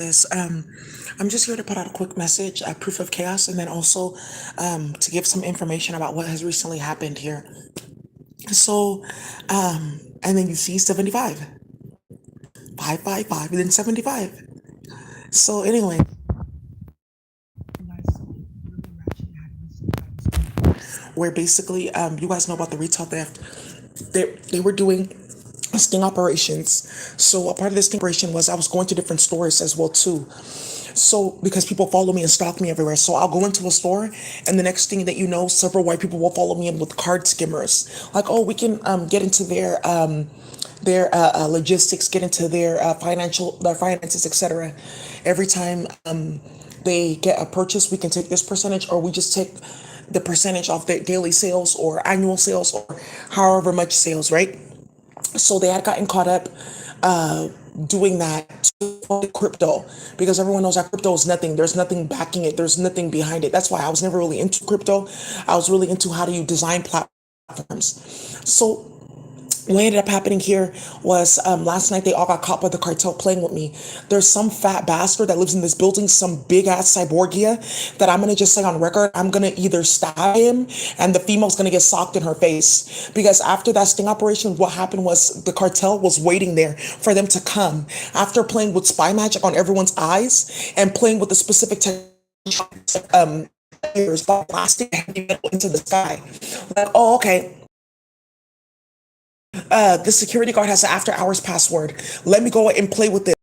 this. I'm just here to put out a quick message, a proof of chaos, and then also to give some information about what has recently happened here. So, and then you see 75, 555, and then 75. So, anyway, where basically, you guys know about the retail theft. They were doing sting operations. So a part of this sting operation was I was going to different stores as well too. So because people follow me and stalk me everywhere, so I'll go into a store, and the next thing that you know, several white people will follow me in with card skimmers, like, oh, we can get into their logistics, get into their finances, etc. Every time they get a purchase, we can take this percentage, or we just take the percentage off their daily sales or annual sales or however much sales, right? So they had gotten caught up uh, doing that to crypto, because everyone knows that crypto is nothing. There's nothing backing it. There's nothing behind it. That's why I was never really into crypto. I was really into how do you design platforms. So what ended up happening here was last night they all got caught by the cartel playing with me. There's some fat bastard that lives in this building, some big ass cyborgia, that I'm gonna just say on record, I'm gonna either stab him and the female's gonna get socked in her face. Because after that sting operation, what happened was the cartel was waiting there for them to come. After playing with spy magic on everyone's eyes and playing with the specific um blasting heavy metal into the sky. Like, oh, okay, the security guard has an after hours password. Let me go and play with it.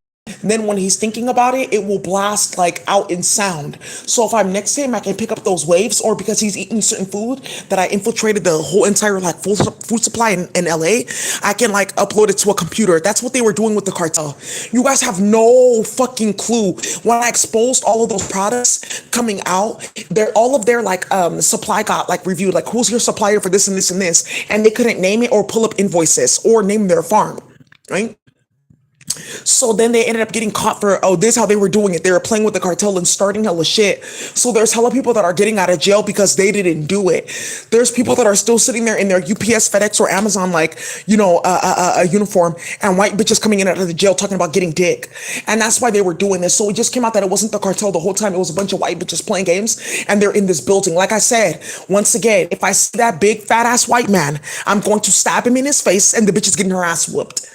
Then when he's thinking about it, it will blast like out in sound. So if I'm next to him, I can pick up those waves, or because he's eating certain food that I infiltrated the whole entire like food supply in LA, I can like upload it to a computer. That's what they were doing with the cartel. You guys have no fucking clue. When I exposed all of those products coming out, their all of their like supply got like reviewed, like who's your supplier for this and this and this, and they couldn't name it or pull up invoices or name their farm, right? So then they ended up getting caught for, oh, this is how they were doing it. They were playing with the cartel and starting hella shit. So there's hella people that are getting out of jail because they didn't do it. There's people that are still sitting there in their UPS, FedEx, or Amazon, like, a uniform, and white bitches coming in out of the jail talking about getting dick. And that's why they were doing this. So it just came out that it wasn't the cartel the whole time. It was a bunch of white bitches playing games, and they're in this building. Like I said, once again, if I see that big fat ass white man, I'm going to stab him in his face, and the bitch is getting her ass whooped.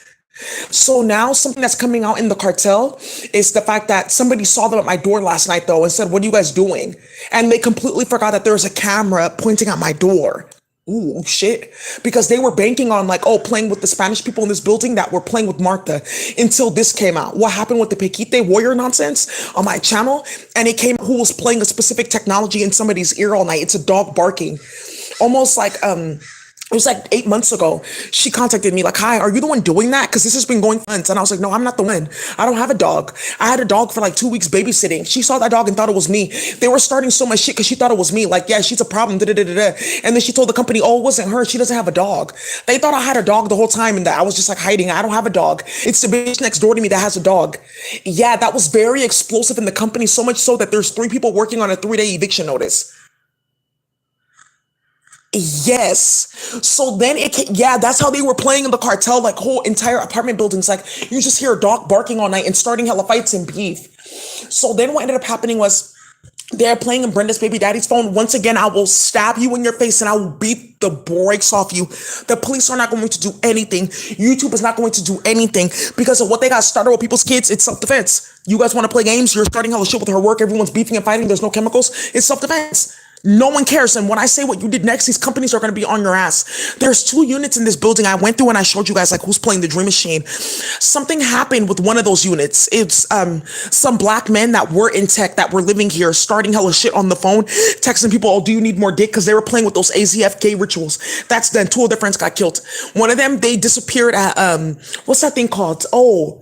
So now something that's coming out in the cartel is the fact that somebody saw them at my door last night though and said, "What are you guys doing?" And they completely forgot that there was a camera pointing at my door. Ooh, shit. Because they were banking on like, oh, playing with the Spanish people in this building that were playing with Martha until this came out. What happened with the Pequite Warrior nonsense on my channel? And it came who was playing a specific technology in somebody's ear all night. It's a dog barking. Almost like it was like 8 months ago. She contacted me like, "Hi, are you the one doing that? Because this has been going on." And I was like, "No, I'm not the one. I don't have a dog. I had a dog for like 2 weeks babysitting." She saw that dog and thought it was me. They were starting so much shit because she thought it was me. Like, yeah, she's a problem. Da, da, da, da, da. And then she told the company, "Oh, it wasn't her. She doesn't have a dog." They thought I had a dog the whole time and that I was just like hiding. I don't have a dog. It's the bitch next door to me that has a dog. Yeah, that was very explosive in the company, so much so that there's 3 people working on a 3-day eviction notice. Yes. So then yeah, that's how they were playing in the cartel, like whole entire apartment buildings. Like you just hear a dog barking all night and starting hella fights and beef. So then what ended up happening was they're playing in Brenda's baby daddy's phone. Once again, I will stab you in your face and I will beat the brakes off you. The police are not going to do anything. YouTube is not going to do anything because of what they got started with people's kids. It's self-defense. You guys want to play games? You're starting hella shit with her work. Everyone's beefing and fighting. There's no chemicals. It's self-defense. No one cares. And when I say what you did next, these companies are going to be on your ass. There's 2 units in this building. I went through and I showed you guys like who's playing the Dream Machine. Something happened with one of those units. It's some black men that were in tech that were living here, starting hella shit on the phone, texting people, "Oh, do you need more dick?" Because they were playing with those AZFK rituals. That's then 2 of their friends got killed. One of them, they disappeared at what's that thing called? Oh,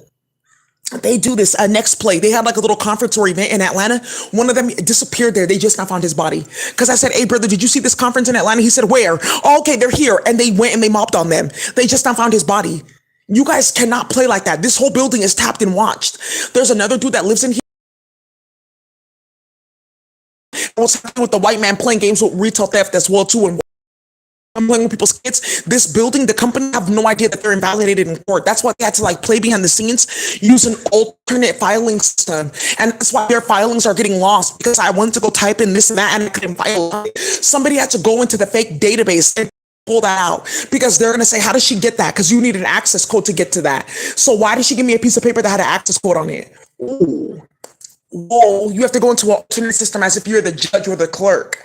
they do this next play. They had like a little conference or event in Atlanta. One of them disappeared there. They just now found his body. Because I said, "Hey, brother, did you see this conference in Atlanta?" He said, "Where?" "Oh, okay, they're here." And they went and they mopped on them. They just now found his body. You guys cannot play like that. This whole building is tapped and watched. There's another dude that lives in here. What's happening with the white man playing games with retail theft as well too, and I'm playing with people's kids. This building, the company have no idea that they're invalidated in court. That's why they had to like play behind the scenes, use an alternate filing system. And that's why their filings are getting lost because I went to go type in this and that and I couldn't file it. Somebody had to go into the fake database and pull that out because they're going to say, how does she get that? Because you need an access code to get to that. So why did she give me a piece of paper that had an access code on it? Ooh. Whoa, you have to go into an alternate system as if you're the judge or the clerk.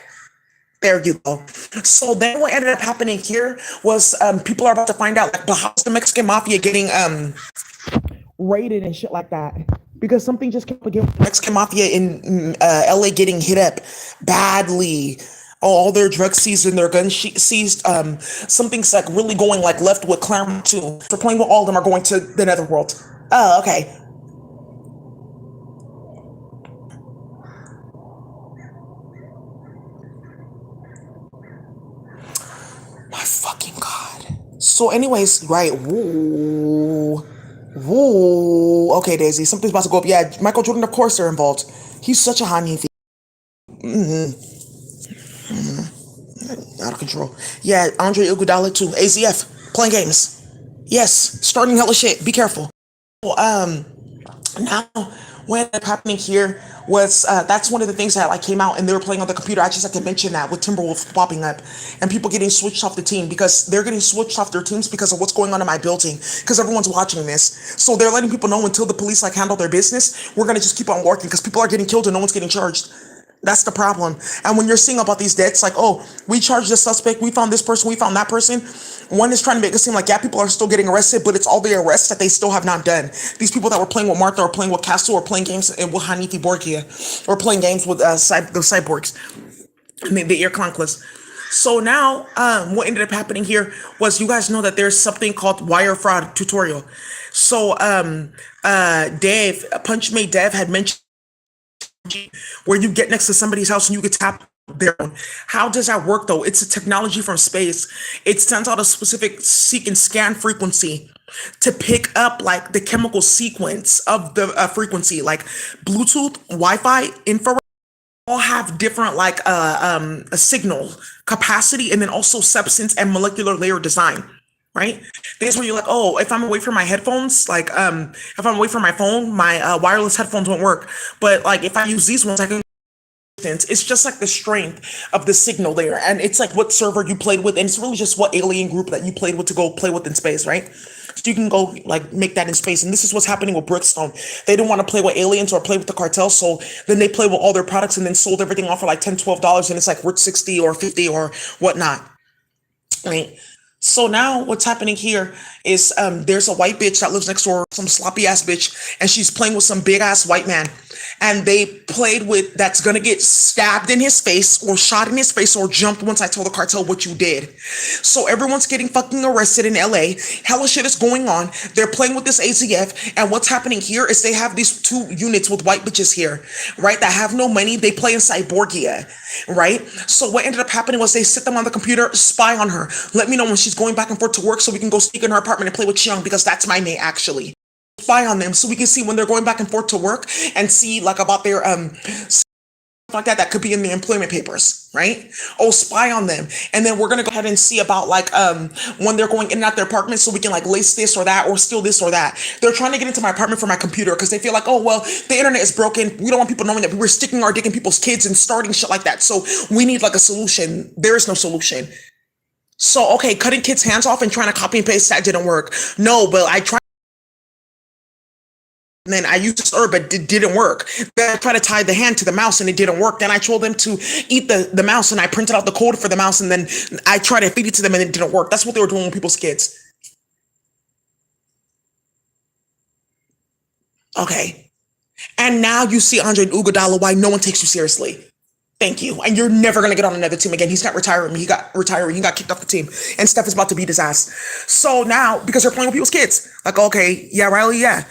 There you go. So then what ended up happening here was people are about to find out like how's the Mexican mafia getting raided and shit like that. Because something just came up again with the Mexican mafia in LA getting hit up badly. All their drugs seized and their guns seized. Something's like really going like left with Claremont too. For playing with all of them are going to the netherworld. Oh, okay. My fucking god. So, anyways, right. Woo. Woo. Okay, Daisy. Something's about to go up. Yeah, Michael Jordan, of course, they're involved. He's such a honey. Out of control. Yeah, Andre Iguodala too. AZF. Playing games. Yes. Starting hella shit. Be careful. Well, now what ended up happening here was that's one of the things that like came out and they were playing on the computer. I just had to mention that with Timberwolves popping up and people getting switched off the team because they're getting switched off their teams because of what's going on in my building because everyone's watching this. So they're letting people know until the police like handle their business, we're gonna just keep on working because people are getting killed and no one's getting charged. That's the problem. And when you're seeing about these deaths, like, oh, we charged this suspect, we found this person, we found that person. One is trying to make it seem like, yeah, people are still getting arrested, but it's all the arrests that they still have not done. These people that were playing with Martha or playing with Castle or playing games with Hanifi Borgia or playing games with the cyborgs, the ear clunkless. So now, what ended up happening here was you guys know that there's something called wire fraud tutorial. So, Dave, Punchmade Dev had mentioned where you get next to somebody's house and you get tap their own. How does that work though? It's a technology from space. It sends out a specific seek and scan frequency to pick up like the chemical sequence of the frequency, like Bluetooth, Wi-Fi, infrared all have different like a signal capacity and then also substance and molecular layer design. Right? Things where you're like, oh, if I'm away from my headphones, like if I'm away from my phone, my wireless headphones won't work. But like if I use these ones, I can it's just like the strength of the signal there. And it's like what server you played with, and it's really just what alien group that you played with to go play with in space, right? So you can go like make that in space. And this is what's happening with Brookstone. They didn't want to play with aliens or play with the cartel. So then they played with all their products and then sold everything off for like $10, $12 and it's like worth 60 or 50 or whatnot. Right. So now what's happening here is there's a white bitch that lives next door, some sloppy ass bitch, and she's playing with some big ass white man. And they played with that's gonna get stabbed in his face or shot in his face or jumped once I told the cartel what you did. So everyone's getting fucking arrested in LA. Hella shit is going on. They're playing with this AZF. And what's happening here is they have these two units with white bitches here, right? That have no money. They play in Cyborgia, right? So what ended up happening was they sit them on the computer, spy on her. Let me know when she's going back and forth to work so we can go sneak in her apartment and play with Chiang because that's my mate actually. Spy on them so we can see when they're going back and forth to work and see like about their like that could be in the employment papers, right? Oh, spy on them. And then we're gonna go ahead and see about like when they're going in and out their apartment so we can like lace this or that or steal this or that. They're trying to get into my apartment from my computer because they feel like, oh well, the internet is broken. We don't want people knowing that we were sticking our dick in people's kids and starting shit like that. So we need like a solution. There is no solution. So okay, cutting kids' hands off and trying to copy and paste that didn't work. No, but I tried. And then I used this herb, but it didn't work. Then I tried to tie the hand to the mouse and it didn't work. Then I told them to eat the mouse and I printed out the code for the mouse and then I tried to feed it to them and it didn't work. That's what they were doing with people's kids. Okay. And now you see Andre Iguodala, why no one takes you seriously. Thank you. And you're never going to get on another team again. He's not retiring. He got retiring. He got kicked off the team. And Steph is about to beat his ass. So now, because they're playing with people's kids, like, okay, yeah, Riley, yeah.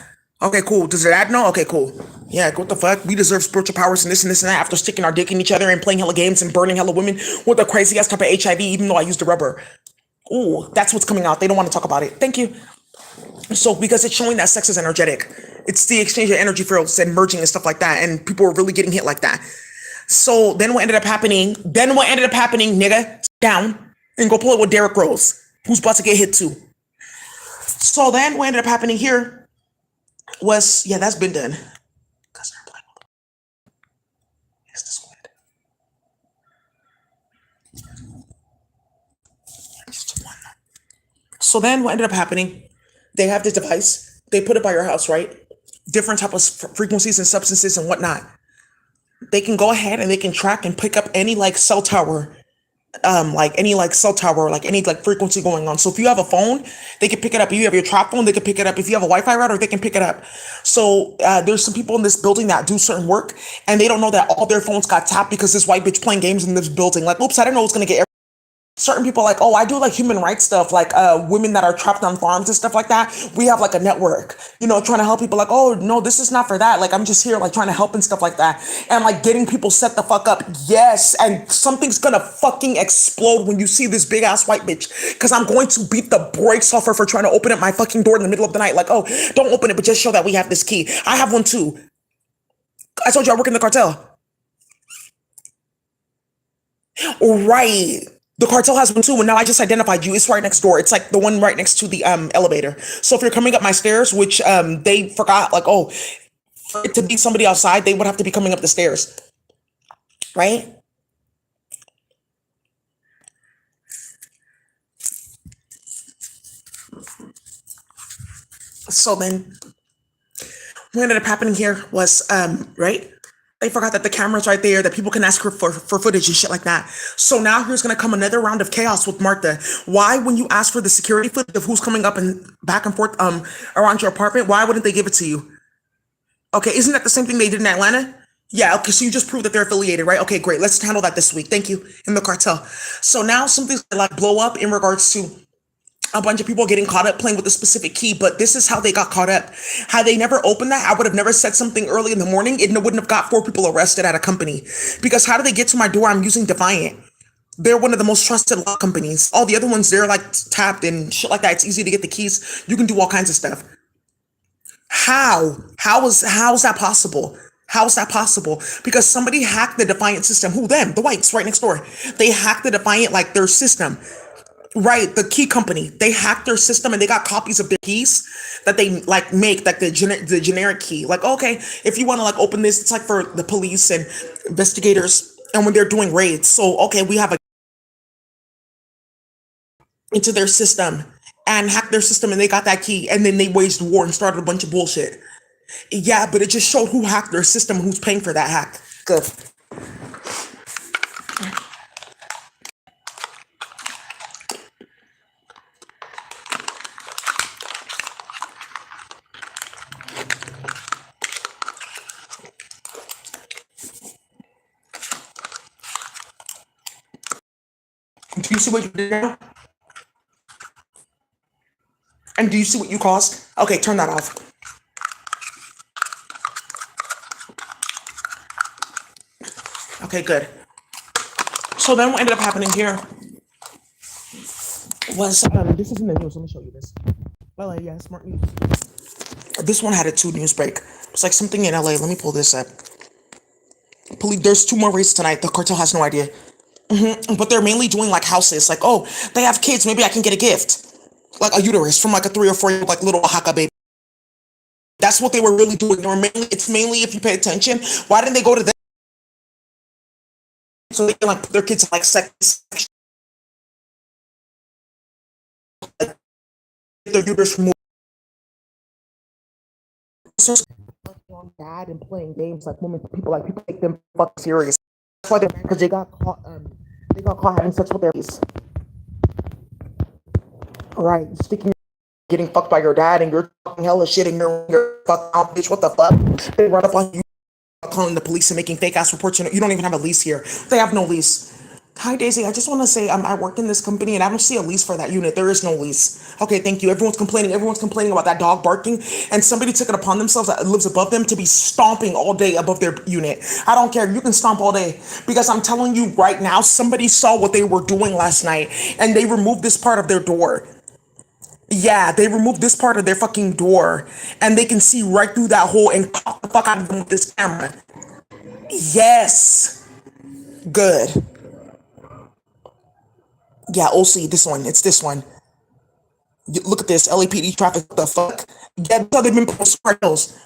Okay, cool. Does dad know? Okay, cool. Yeah, what the fuck? We deserve spiritual powers and this and this and that after sticking our dick in each other and playing hella games and burning hella women with a crazy ass type of HIV, even though I used the rubber. Ooh, that's what's coming out. They don't want to talk about it. Thank you. So, because it's showing that sex is energetic, it's the exchange of energy fields and merging and stuff like that, and people are really getting hit like that. So then what ended up happening? Nigga, down. and go pull it with Derrick Rose, who's about to get hit too. So then what ended up happening here was, yeah, that's been done. So then what ended up happening, they have this device, they put it by your house, right? Different type of frequencies and substances and whatnot. They can go ahead and they can track and pick up any like cell tower, like any like cell tower, like any like frequency going on. So if you have a phone, they can pick it up. If you have your trap phone, they can pick it up. If you have a Wi-Fi router, they can pick it up. So there's some people in this building that do certain work, and they don't know that all their phones got tapped because this white bitch playing games in this building. Like, oops, I didn't know it was gonna get certain people like, oh, I do like human rights stuff, like women that are trapped on farms and stuff like that. We have like a network, trying to help people like, oh no, this is not for that. Like, I'm just here like trying to help and stuff like that. And like getting people set the fuck up. Yes. And something's gonna fucking explode when you see this big ass white bitch. Cause I'm going to beat the brakes off her for trying to open up my fucking door in the middle of the night. Like, oh, don't open it, but just show that we have this key. I have one too. I told you I work in the cartel. Right. The cartel has one too, and now I just identified you. It's right next door. It's like the one right next to the elevator. So if you're coming up my stairs, which they forgot, like, oh, for it to be somebody outside, they would have to be coming up the stairs, right? So then what ended up happening here was right, they forgot that the camera's right there, that people can ask her for footage and shit like that. So now here's gonna come another round of chaos with Martha. Why, when you ask for the security footage of who's coming up and back and forth around your apartment, why wouldn't they give it to you? Okay, isn't that the same thing they did in Atlanta? Yeah, okay, so you just proved that they're affiliated, right? Okay, great. Let's handle that this week. Thank you. In the cartel. So now something's like blow up in regards to a bunch of people getting caught up playing with a specific key, but this is how they got caught up. Had they never opened that, I would have never said something early in the morning. It wouldn't have got 4 people arrested at a company. Because how do they get to my door? I'm using Defiant. They're one of the most trusted lock companies. All the other ones, they're like tapped and shit like that. It's easy to get the keys. You can do all kinds of stuff. How? How is that possible? How is that possible? Because somebody hacked the Defiant system. Who them? The whites right next door. They hacked the Defiant, like their system. Right, the key company. They hacked their system and they got copies of their keys that they like make, like the generic key. Like, okay, if you want to like open this, it's like for the police and investigators and when they're doing raids. So okay, we have a into their system and hacked their system and they got that key and then they waged war and started a bunch of bullshit. Yeah, but it just showed who hacked their system and who's paying for that hack. Good. Do you see what you did now? And do you see what you caused? Okay, turn that off. Okay, good. So then what ended up happening here was this is in the news. Let me show you this. LA, yeah, smart news. This one had a 2 news break. It's like something in LA. Let me pull this up. Police, there's 2 more raids tonight. The cartel has no idea. But they're mainly doing like houses. Like, oh, they have kids. Maybe I can get a gift. Like a uterus from like a 3 or 4 like little Oaxaca baby. That's what they were really doing. It's mainly, if you pay attention, why didn't they go to them so they can like put their kids in like sex, like, their uterus removed? So dad and playing games like women, people take them fuck serious. That's why they're mad because they got caught having sex with their kids. All right, sticking, getting fucked by your dad, and you're talking hella shit, and you're fucking out, bitch. What the fuck? They run up on you, calling the police and making fake ass reports. You don't even have a lease here. They have no lease. Hi Daisy, I just want to say I work in this company and I don't see a lease for that unit. There is no lease. Okay, thank you. Everyone's complaining. Everyone's complaining about that dog barking, and somebody took it upon themselves that lives above them to be stomping all day above their unit. I don't care. You can stomp all day because I'm telling you right now, somebody saw what they were doing last night and they removed this part of their door. Yeah, they removed this part of their fucking door and they can see right through that hole and caught the fuck out of them with this camera. Yes. Good. Yeah, OC, this one. It's this one. Look at this. LAPD traffic. What the fuck? Yeah, that's how they've been posting cartels.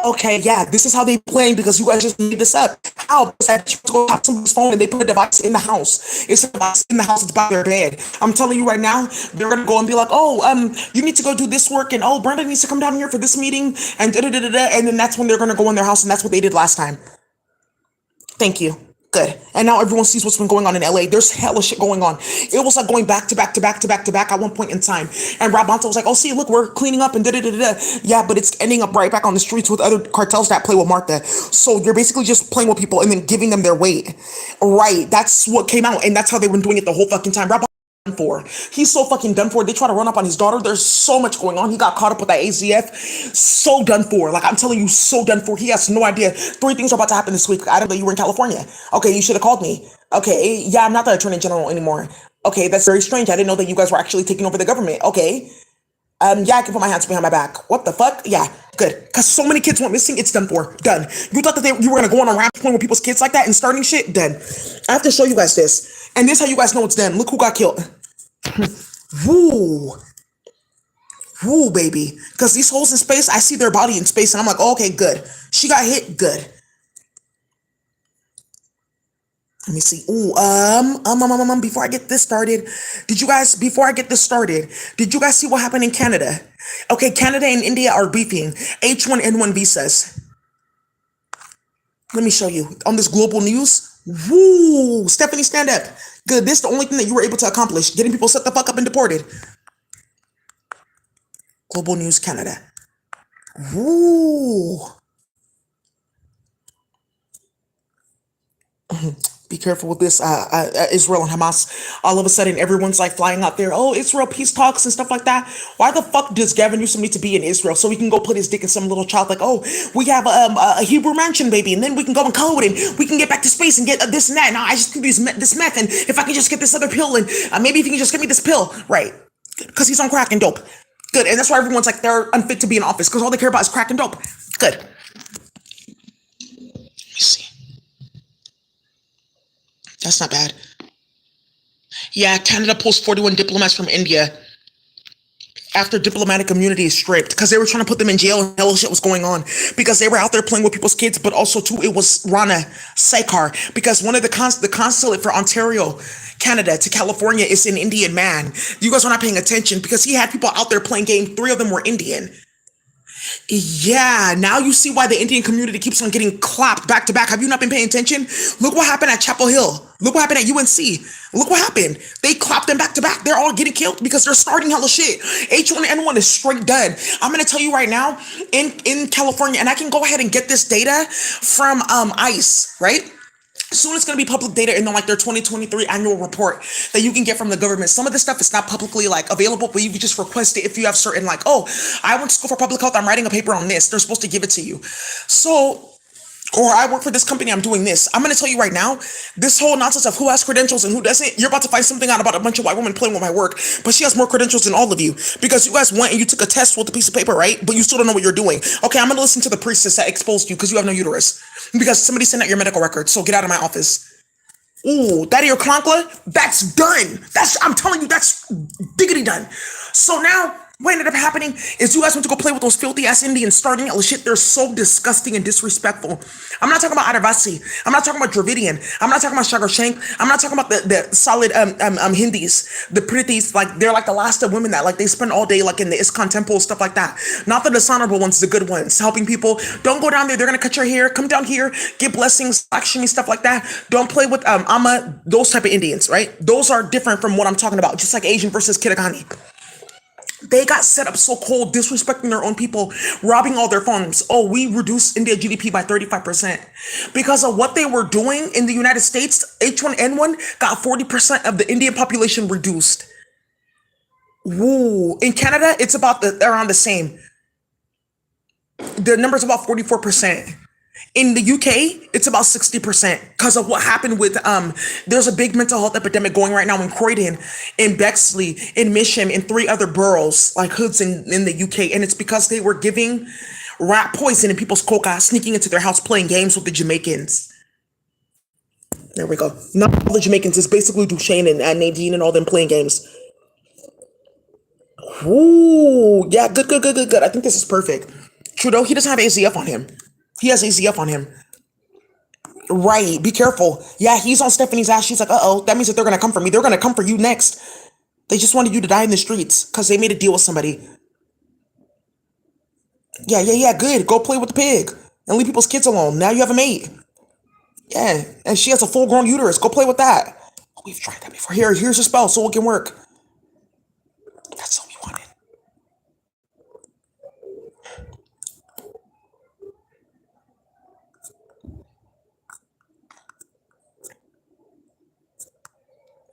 Okay, yeah, this is how they playing because you guys just made this up. How? Because that you go tap somebody's phone and they put a device in the house. It's a device in the house. It's by their bed. I'm telling you right now, they're gonna go and be like, oh, you need to go do this work, and oh, Brenda needs to come down here for this meeting, and da da da da da. And then that's when they're gonna go in their house, and that's what they did last time. Thank you. Good. And now everyone sees what's been going on in LA. There's hella shit going on. It was like going back to back to back to back to back at one point in time. And Rob Bonta was like, oh, see, look, we're cleaning up and da da da da. Yeah, but it's ending up right back on the streets with other cartels that play with Martha. So you're basically just playing with people and then giving them their weight. Right. That's what came out. And that's how they've been doing it the whole fucking time. Rob done for. He's so fucking done for. They try to run up on his daughter. There's so much going on. He got caught up with that AZF. So done for. Like I'm telling you, so done for. He has no idea. Three things are about to happen this week. I didn't know you were in California. Okay, you should have called me. Okay, yeah, I'm not the attorney general anymore. Okay, that's very strange. I didn't know that you guys were actually taking over the government. Okay. Yeah, I can put my hands behind my back. What the fuck? Yeah, good. Cause so many kids went missing. It's done for. Done. You thought that you were gonna go on a rampage playing with people's kids like that and starting shit? Done. I have to show you guys this. And this is how you guys know it's done. Look who got killed. Woo. Woo, baby. Because these holes in space, I see their body in space, and I'm like, oh, okay, good. She got hit, good. Let me see. Ooh, before I get this started, before I get this started, did you guys see what happened in Canada? Okay, Canada and India are beefing H1N1 visas. Let me show you. On this global news, woo, Stephanie, stand up. Good, this is the only thing that you were able to accomplish, getting people set the fuck up and deported. Global News Canada. Woo. Be careful with this, Israel and Hamas. All of a sudden, everyone's like flying out there. Oh, Israel peace talks and stuff like that. Why the fuck does Gavin Newsom need to be in Israel so he can go put his dick in some little child? Like, oh, we have a Hebrew mansion, baby, and then we can go and code and we can get back to space and get this and that. Now I just do this meth, and if I can just get this other pill, and maybe if you can just get me this pill, right? Because he's on crack and dope. Good, and that's why everyone's like they're unfit to be in office because all they care about is crack and dope. Good. Let me see. That's not bad. Yeah, Canada pulls 41 diplomats from India after diplomatic immunity is stripped because they were trying to put them in jail and hell shit was going on because they were out there playing with people's kids, but also too it was Rana Sekar because one of the consulate for Ontario, Canada to California is an Indian man. You guys are not paying attention because he had people out there playing game. 3 of them were Indian. Yeah, now you see why the Indian community keeps on getting clapped back to back. Have you not been paying attention? Look what happened at Chapel Hill. Look what happened at UNC. Look what happened. They clapped them back to back. They're all getting killed because they're starting hella shit. H1N1 is straight done. I'm gonna tell you right now, in California, and I can go ahead and get this data from ICE, right? Soon it's going to be public data in like their 2023 annual report that you can get from the government. Some of this stuff is not publicly like available, but you can just request it if you have certain like, oh, I went to school for public health. I'm writing a paper on this. They're supposed to give it to you. So, or I work for this company, I'm doing this. I'm going to tell you right now, this whole nonsense of who has credentials and who doesn't, you're about to find something out about a bunch of white women playing with my work, but she has more credentials than all of you because you guys went and you took a test with a piece of paper, right? But you still don't know what you're doing. Okay, I'm going to listen to the priestess that exposed you because you have no uterus because somebody sent out your medical records. So get out of my office. Ooh, that your Clonkla? That's done. I'm telling you, that's diggity done. So now, what ended up happening is you guys went to go play with those filthy ass Indians starting all shit. They're so disgusting and disrespectful. I'm not talking about Adivasi. I'm not talking about Dravidian. I'm not talking about Shagar Shank. I'm not talking about the solid Hindis, the Prithis, like they're like the last of women that like they spend all day like in the ISKCON temple, stuff like that. Not the dishonorable ones, the good ones, helping people. Don't go down there, they're gonna cut your hair. Come down here, get blessings, Lakshmi, stuff like that. Don't play with Amma, those type of Indians, right? Those are different from what I'm talking about, just like Asian versus Kiragani. They got set up so cold, disrespecting their own people, robbing all their farms. Oh, we reduced India GDP by 35%. Because of what they were doing in the United States, H1N1 got 40% of the Indian population reduced. Woo. In Canada, it's about around the same. The number's about 44%. In the UK, it's about 60% because of what happened with there's a big mental health epidemic going right now in Croydon, in Bexley, in Mission, in 3 other boroughs, like hoods in the UK. And it's because they were giving rat poison in people's coca, sneaking into their house, playing games with the Jamaicans. There we go. Not all the Jamaicans. It's basically Duchesne and Nadine and all them playing games. Ooh, yeah, good, good, good, good, good. I think this is perfect. Trudeau, he doesn't have AZF on him. He has AZF on him. Right, be careful. Yeah, he's on Stephanie's ass. She's like, uh-oh, that means that they're gonna come for me. They're gonna come for you next. They just wanted you to die in the streets because they made a deal with somebody. Yeah, yeah, yeah, good. Go play with the pig and leave people's kids alone. Now you have a mate. Yeah, and she has a full-grown uterus. Go play with that. We've tried that before. Here's your spell so it can work. That's what we wanted.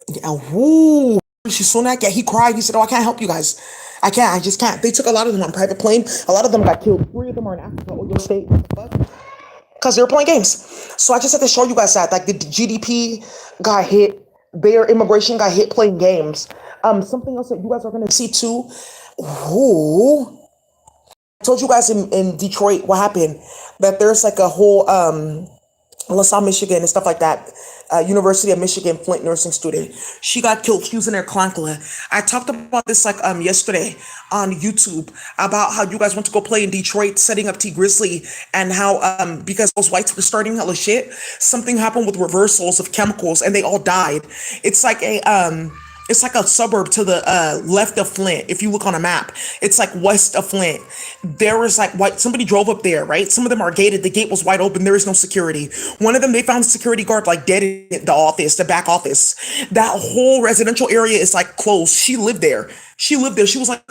Yeah, whoo. She's so not. Yeah, he cried. He said, "Oh, I can't help you guys. I can't. I just can't." They took a lot of them on private plane. A lot of them got killed. Three of them are in Africa or your state. Because they were playing games. So I just had to show you guys that. Like the GDP got hit. Their immigration got hit playing games. Something else that you guys are gonna see too. Ooh. I told you guys in Detroit what happened. That there's like a whole LaSalle, Michigan, and stuff like that. University of Michigan Flint nursing student. She got killed. She was in her clankla. I talked about this like yesterday on YouTube about how you guys went to go play in Detroit, setting up T Grizzly, and how because those whites were starting hella shit, something happened with reversals of chemicals, and they all died. It's like a suburb to the left of Flint. If you look on a map, it's like west of Flint. There was like white. Somebody drove up there, right? Some of them are gated. The gate was wide open. There is no security. One of them, they found the security guard like dead in the office, the back office. That whole residential area is like closed. She lived there. She lived there. She was like,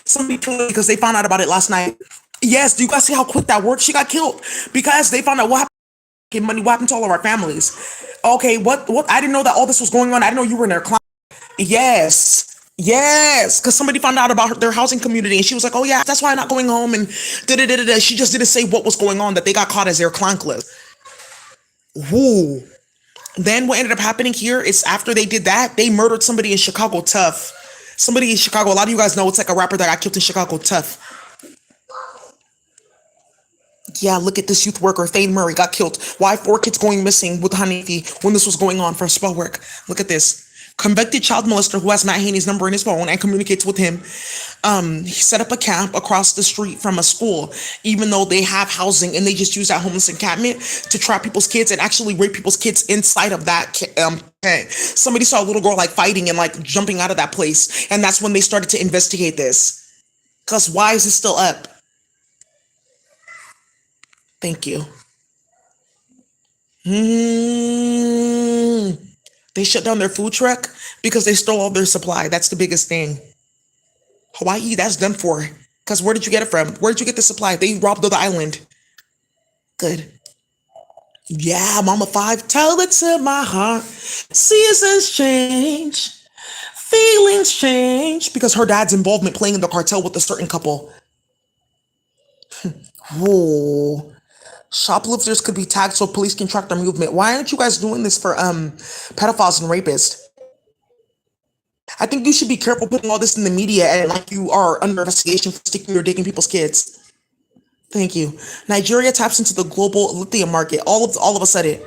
somebody killed her because they found out about it last night. Yes, do you guys see how quick that worked? She got killed because they found out what happened. Okay, money. What happened to all of our families? Okay, what? I didn't know that all this was going on. I didn't know you were in their client. Yes, yes, because somebody found out about their housing community, and she was like, "Oh yeah, that's why I'm not going home." And da da da da. She just didn't say what was going on. That they got caught as their client list. Woo. Then what ended up happening here is after they did that, they murdered somebody in Chicago. Tough. Somebody in Chicago. A lot of you guys know it's like a rapper that got killed in Chicago. Tough. Yeah, look at this youth worker, Thane Murray, got killed. Why four kids going missing with Hanifi when this was going on for spell work? Look at this. Convicted child molester who has Matt Haney's number in his phone and communicates with him. He set up a camp across the street from a school, even though they have housing and they just use that homeless encampment to trap people's kids and actually rape people's kids inside of that camp. Somebody saw a little girl like fighting and like jumping out of that place, and that's when they started to investigate this. Cause why is it still up? Thank you. Mm, they shut down their food truck because they stole all their supply. That's the biggest thing. Hawaii, that's done for. Because where did you get it from? Where did you get the supply? They robbed the island. Good. Yeah, Mama Five, tell it to my heart. Seasons change, feelings change. Because her dad's involvement playing in the cartel with a certain couple. Whoa. Shoplifters could be tagged so police can track their movement. Why aren't you guys doing this for pedophiles and rapists? I think you should be careful putting all this in the media and like you are under investigation for sticking your dick in people's kids. Thank you. Nigeria taps into the global lithium market. All of a sudden.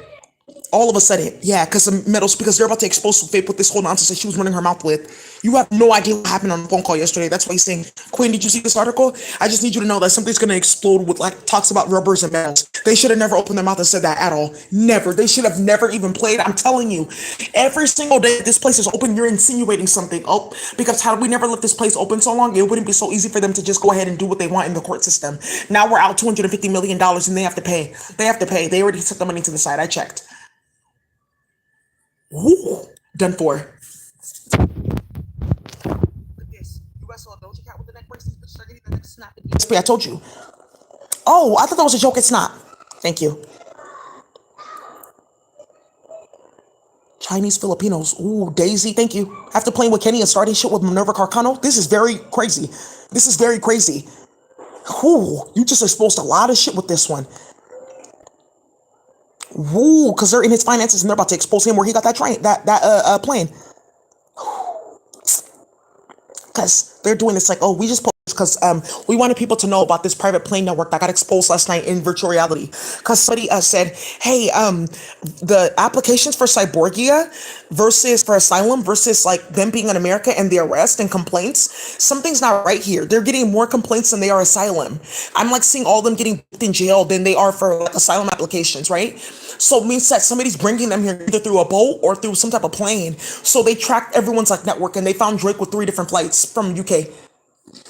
All of a sudden, yeah, because the metals, because they're about to expose Faith with this whole nonsense that she was running her mouth with. You have no idea what happened on the phone call yesterday. That's why he's saying, Queen, did you see this article? I just need you to know that something's going to explode with like talks about rubbers and metals. They should have never opened their mouth and said that at all. Never. They should have never even played. I'm telling you, every single day this place is open, you're insinuating something. Oh, because had we never left this place open so long, it wouldn't be so easy for them to just go ahead and do what they want in the court system. Now we're out $250 million and they have to pay. They have to pay. They already took the money to the side. I checked. Ooh, done for. This. You guys saw Doja Cat with the neck brace. These bitches are getting the neck snap. I told you. Oh, I thought that was a joke. It's not. Thank you. Chinese Filipinos. Ooh, Daisy. Thank you. After playing with Kenny and starting shit with Minerva Carcano, this is very crazy. This is very crazy. Ooh, you just exposed a lot of shit with this one. Ooh, because they're in his finances and they're about to expose him where he got that train, that plane. Because they're doing this like, oh, we just because we wanted people to know about this private plane network that got exposed last night in virtual reality. Because somebody said, "Hey, the applications for Cyborgia versus for asylum versus like them being in America and the arrest and complaints, something's not right here. They're getting more complaints than they are asylum. I'm like seeing all of them getting put in jail than they are for like, asylum applications, right? So it means that somebody's bringing them here either through a boat or through some type of plane. So they tracked everyone's like network and they found Drake with 3 different flights from UK.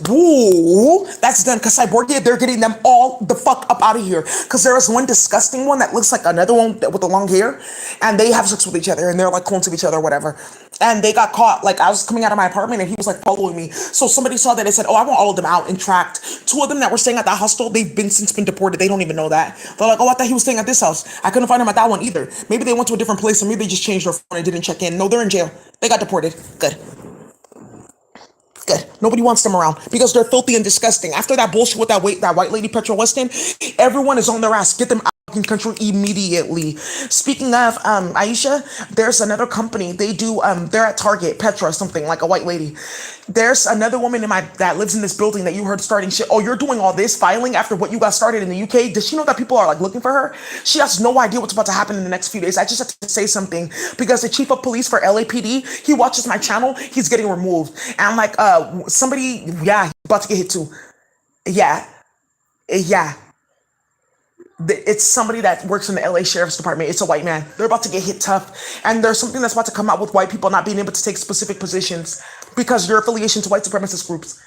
Ooh, that's done. Because Cyborgia, they're getting them all the fuck up out of here. Because there is one disgusting one that looks like another one with the long hair, and they have sex with each other, and they're like clones of each other or whatever. And they got caught. Like I was coming out of my apartment, and he was like following me. So somebody saw that and said, "Oh, I want all of them out and tracked." 2 of them that were staying at that hostel, they've been since been deported. They don't even know that. They're like, "Oh, I thought he was staying at this house. I couldn't find him at that one either. Maybe they went to a different place, or maybe they just changed their phone and didn't check in." No, they're in jail. They got deported. Good. Good. Nobody wants them around because they're filthy and disgusting. After that bullshit with that white lady Petra Weston, everyone is on their ass. Get them out of the country immediately. Speaking of Aisha, there's another company. They do they're at Target, Petra or something, like a white lady. There's another woman that lives in this building that you heard starting shit. Oh, you're doing all this filing after what you got started in the UK? Does she know that people are like looking for her? She has no idea what's about to happen in the next few days. I just have to say something because the chief of police for LAPD, he watches my channel. He's getting removed. And I'm like, somebody, yeah, he's about to get hit too. Yeah, yeah. It's somebody that works in the LA Sheriff's Department. It's a white man. They're about to get hit tough. And there's something that's about to come out with white people not being able to take specific positions because your affiliation to white supremacist groups.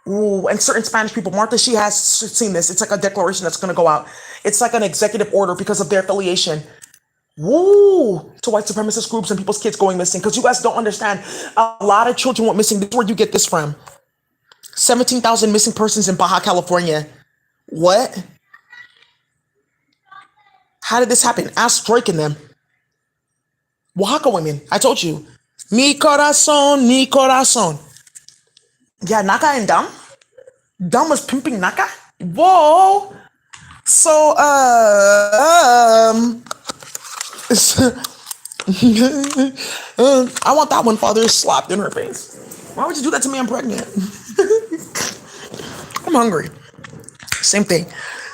Ooh, and certain Spanish people. Martha, she has seen this. It's like a declaration that's going to go out. It's like an executive order because of their affiliation. Woo! To white supremacist groups and people's kids going missing. Because you guys don't understand. A lot of children went missing. This is where you get this from. 17,000 missing persons in Baja California. What? How did this happen? Ask Drake and them. Oaxaca women. I told you. Mi corazón, mi corazón. Yeah, Naka and Dam. Dam was pimping Naka. Whoa. So, I want that one father slapped in her face. Why would you do that to me? I'm pregnant. I'm hungry. Same thing.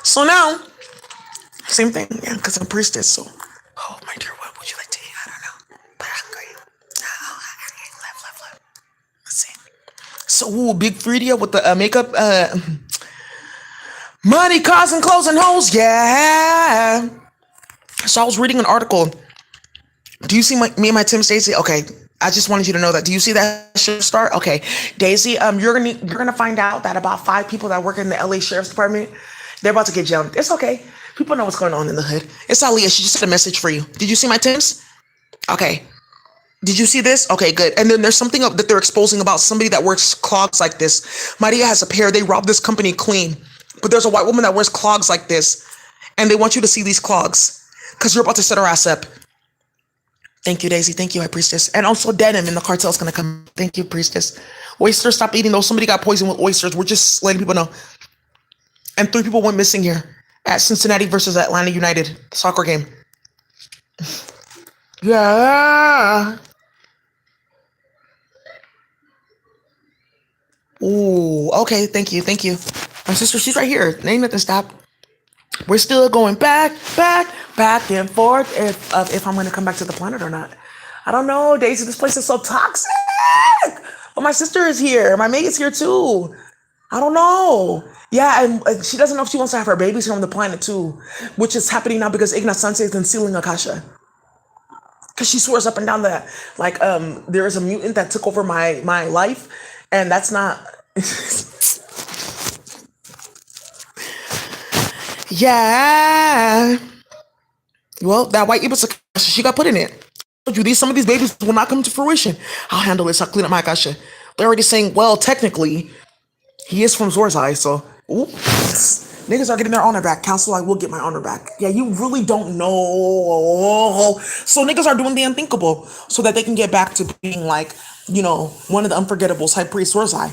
So now, same thing. Yeah, because I'm priestess. So, oh my dear, what would you like to eat? I don't know, but I'm hungry. Oh, left. Let's see. So, ooh, big Frida with the makeup. Money, cars, and clothes and hoes. Yeah. So I was reading an article. Do you see me and my Tim Stacy? Okay, I just wanted you to know that. Do you see that shift start? Okay, Daisy, you're gonna find out that about 5 people that work in the LA Sheriff's Department, they're about to get jumped. It's okay. People know what's going on in the hood. It's Aliyah. She just had a message for you. Did you see my Tims? Okay. Did you see this? Okay, good. And then there's something up that they're exposing about somebody that wears clogs like this. Maria has a pair. They robbed this company clean. But there's a white woman that wears clogs like this. And they want you to see these clogs. Because you're about to set her ass up. Thank you, Daisy. Thank you, High Priestess. And also Denim in the cartel's going to come. Thank you, Priestess. Oysters, stop eating those. Somebody got poisoned with oysters. We're just letting people know. And 3 people went missing here at Cincinnati versus Atlanta United soccer game. Yeah. Ooh, okay. Thank you. My sister, she's right here. Ain't nothing stop. We're still going back and forth if I'm going to come back to the planet or not. I don't know, Daisy. This place is so toxic. But my sister is here. My mate is here too. I don't know. Yeah, and she doesn't know if she wants to have her babies here on the planet too, which is happening now because Igna Sanse is concealing Akasha. Because she swears up and down that like there is a mutant that took over my life, and that's not. Yeah. Well, that white Ibis Akasha, she got put in it. I told you, some of these babies will not come to fruition. I'll handle this. I'll clean up my Akasha. They're already saying, well, technically, he is from Zorzai, so oops. Niggas are getting their honor back. Council, I will get my honor back. Yeah, you really don't know. So niggas are doing the unthinkable so that they can get back to being like, one of the unforgettables, High Priest Zorzai.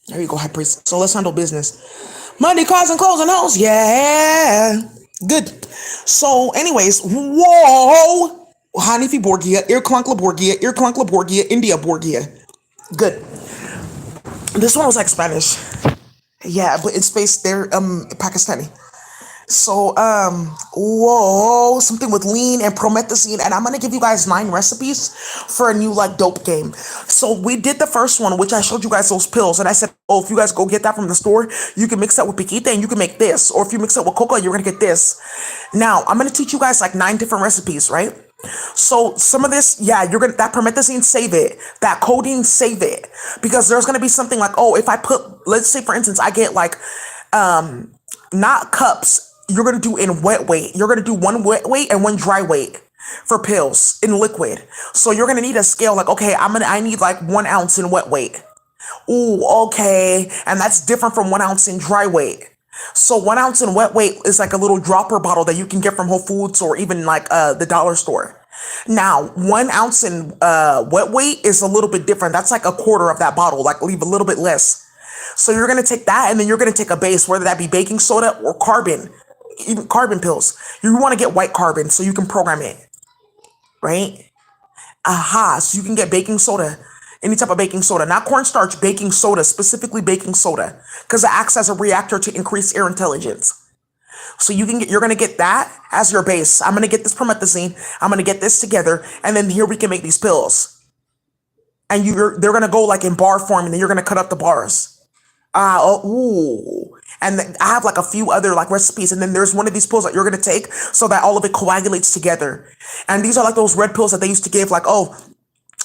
There you go, High Priest. So let's handle business. Money, cars, and clothes and hoes. Yeah. Good. So, anyways, whoa. Hanifi Borgia, Irklankla Borgia, India Borgia. Good. This one was like Spanish. Yeah, but in space they're Pakistani. So, whoa, something with lean and promethazine, and I'm gonna give you guys 9 recipes for a new like dope game. So we did the first one, which I showed you guys those pills, and I said, oh, if you guys go get that from the store, you can mix that with piquita and you can make this, or if you mix it with cocoa, you're gonna get this. Now, I'm gonna teach you guys like 9 different recipes, right? So some of this, yeah, you're gonna that promethazine, save it. That codeine, save it, because there's gonna be something like, oh, if I put, let's say for instance, I get like, not cups. You're gonna do in wet weight. You're gonna do one wet weight and one dry weight for pills in liquid. So you're gonna need a scale. Like, okay, I need like 1 ounce in wet weight. Ooh, okay, and that's different from 1 ounce in dry weight. So 1 ounce in wet weight is like a little dropper bottle that you can get from Whole Foods or even like the dollar store. Now, 1 ounce in wet weight is a little bit different. That's like a quarter of that bottle. Like leave a little bit less. So you're gonna take that, and then you're gonna take a base, whether that be baking soda or carbon, even carbon pills. You want to get white carbon so you can program it, right? Aha, so you can get baking soda, any type of baking soda, not cornstarch, baking soda, specifically baking soda, because it acts as a reactor to increase air intelligence. So you're gonna get that as your base. I'm gonna get this promethazine. I'm gonna get this together, and then here we can make these pills. And they're gonna go like in bar form, and then you're gonna cut up the bars. Oh, ooh. And I have like a few other like recipes, and then there's one of these pills that you're gonna take so that all of it coagulates together. And these are like those red pills that they used to give, like, oh,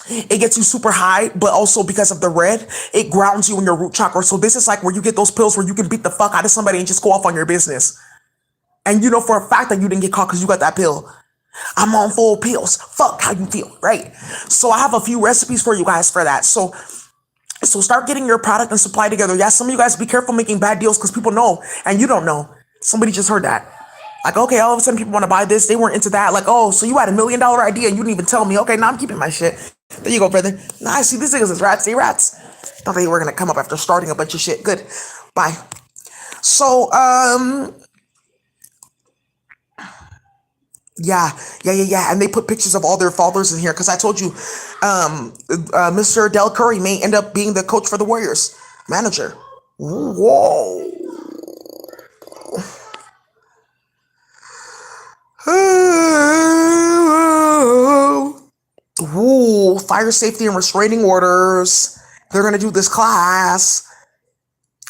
it gets you super high, but also because of the red, it grounds you in your root chakra. So this is like where you get those pills where you can beat the fuck out of somebody and just go off on your business. And you know for a fact that you didn't get caught because you got that pill. I'm on full pills. Fuck how you feel, right? So I have a few recipes for you guys for that. So start getting your product and supply together. Yeah, some of you guys be careful making bad deals because people know and you don't know. Somebody just heard that. Like, okay, all of a sudden people want to buy this. They weren't into that. Like, oh, so you had $1 million idea and you didn't even tell me. Okay, now I'm keeping my shit. There you go, brother. Now I see these niggas as rats. They rats. Thought they were going to come up after starting a bunch of shit. Good. Bye. So, yeah. And they put pictures of all their fathers in here because I told you, Mr. Del Curry may end up being the coach for the Warriors, manager. Whoa. Ooh, fire safety and restraining orders. They're gonna do this class.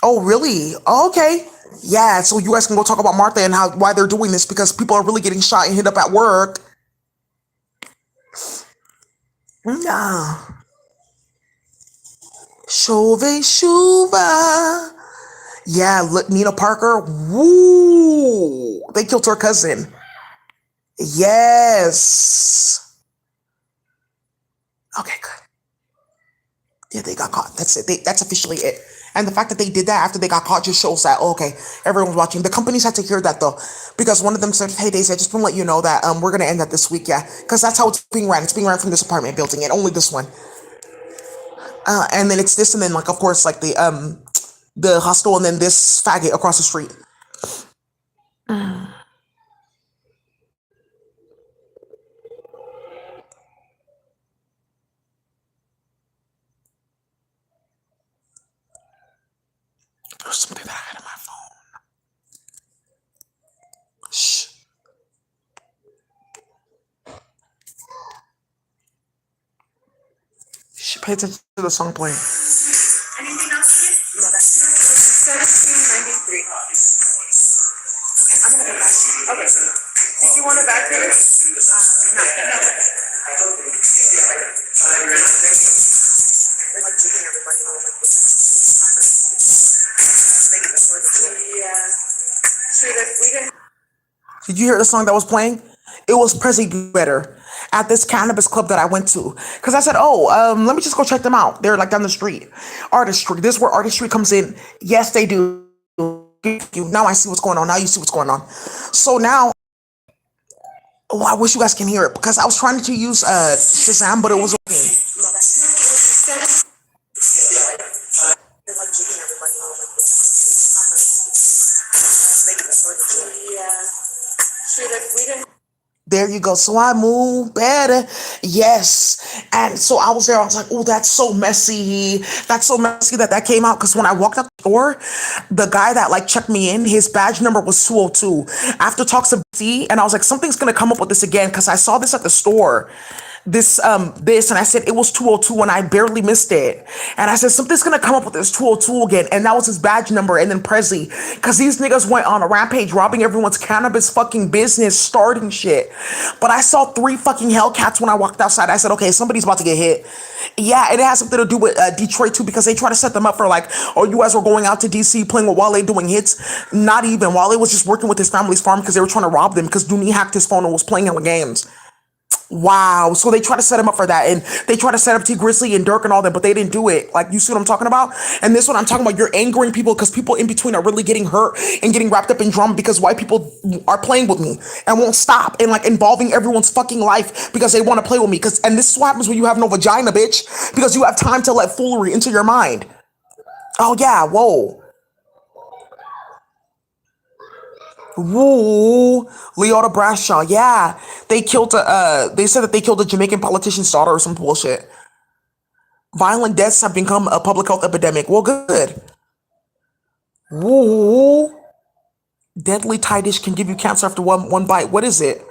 Oh, really? Oh, okay. Yeah, so you guys can go talk about Martha and why they're doing this because people are really getting shot and hit up at work. Yeah. Shove Shuva. Yeah, Nina Parker. Woo. They killed her cousin. Yes. Okay, good. Yeah, they got caught. That's it. That's officially it. And the fact that they did that after they got caught just shows that, okay, everyone's watching. The companies had to hear that though, because one of them said, hey, Daisy, I just want to let you know that we're going to end that this week. Yeah, because that's how it's being ran. It's being ran from this apartment building and only this one. And then it's this, and then like, of course, like the hostel, and then this faggot across the street. There's something that I had on my phone. Shh. She pay attention to the song playing. Anything else? No, that's 1793. Okay, I'm gonna go back. Okay. Did you want to back this? No. Did you hear the song that was playing? It was Prezi Do Better at this cannabis club that I went to. Because I said, let me just go check them out. They're like down the street. Artistry. This is where artistry comes in. Yes, they do. Now I see what's going on. Now you see what's going on. So now, I wish you guys can hear it because I was trying to use Shazam, but it was okay. There you go. So I move better. Yes. And so I was there. I was like, oh, that's so messy. That's so messy that that came out. Because when I walked out the door, the guy that like checked me in, his badge number was 202. After talks of C, and I was like, something's going to come up with this again. Because I saw this at the store. This, and I said it was 202 and I barely missed it. And I said something's gonna come up with this 202 again, and that was his badge number. And then Presley, because these niggas went on a rampage, robbing everyone's cannabis fucking business, starting shit. But I saw three fucking Hellcats when I walked outside. I said, okay, somebody's about to get hit. Yeah, and it has something to do with Detroit too, because they try to set them up for like, oh, you guys were going out to DC playing with Wale doing hits. Not even. Wale was just working with his family's farm because they were trying to rob them because Dooney hacked his phone and was playing hella games. Wow. So they try to set him up for that. And they try to set up T Grizzly and Dirk and all that, but they didn't do it. Like, you see what I'm talking about? And this one I'm talking about, you're angering people because people in between are really getting hurt and getting wrapped up in drama because white people are playing with me and won't stop and like involving everyone's fucking life because they want to play with me. And this is what happens when you have no vagina, bitch, because you have time to let foolery into your mind. Oh, yeah. Whoa. Woo, Leota Brashaw. Yeah, they killed a. They said that they killed a Jamaican politician's daughter or some bullshit. Violent deaths have become a public health epidemic. Well, good. Woo, deadly Thai dish can give you cancer after one bite. What is it?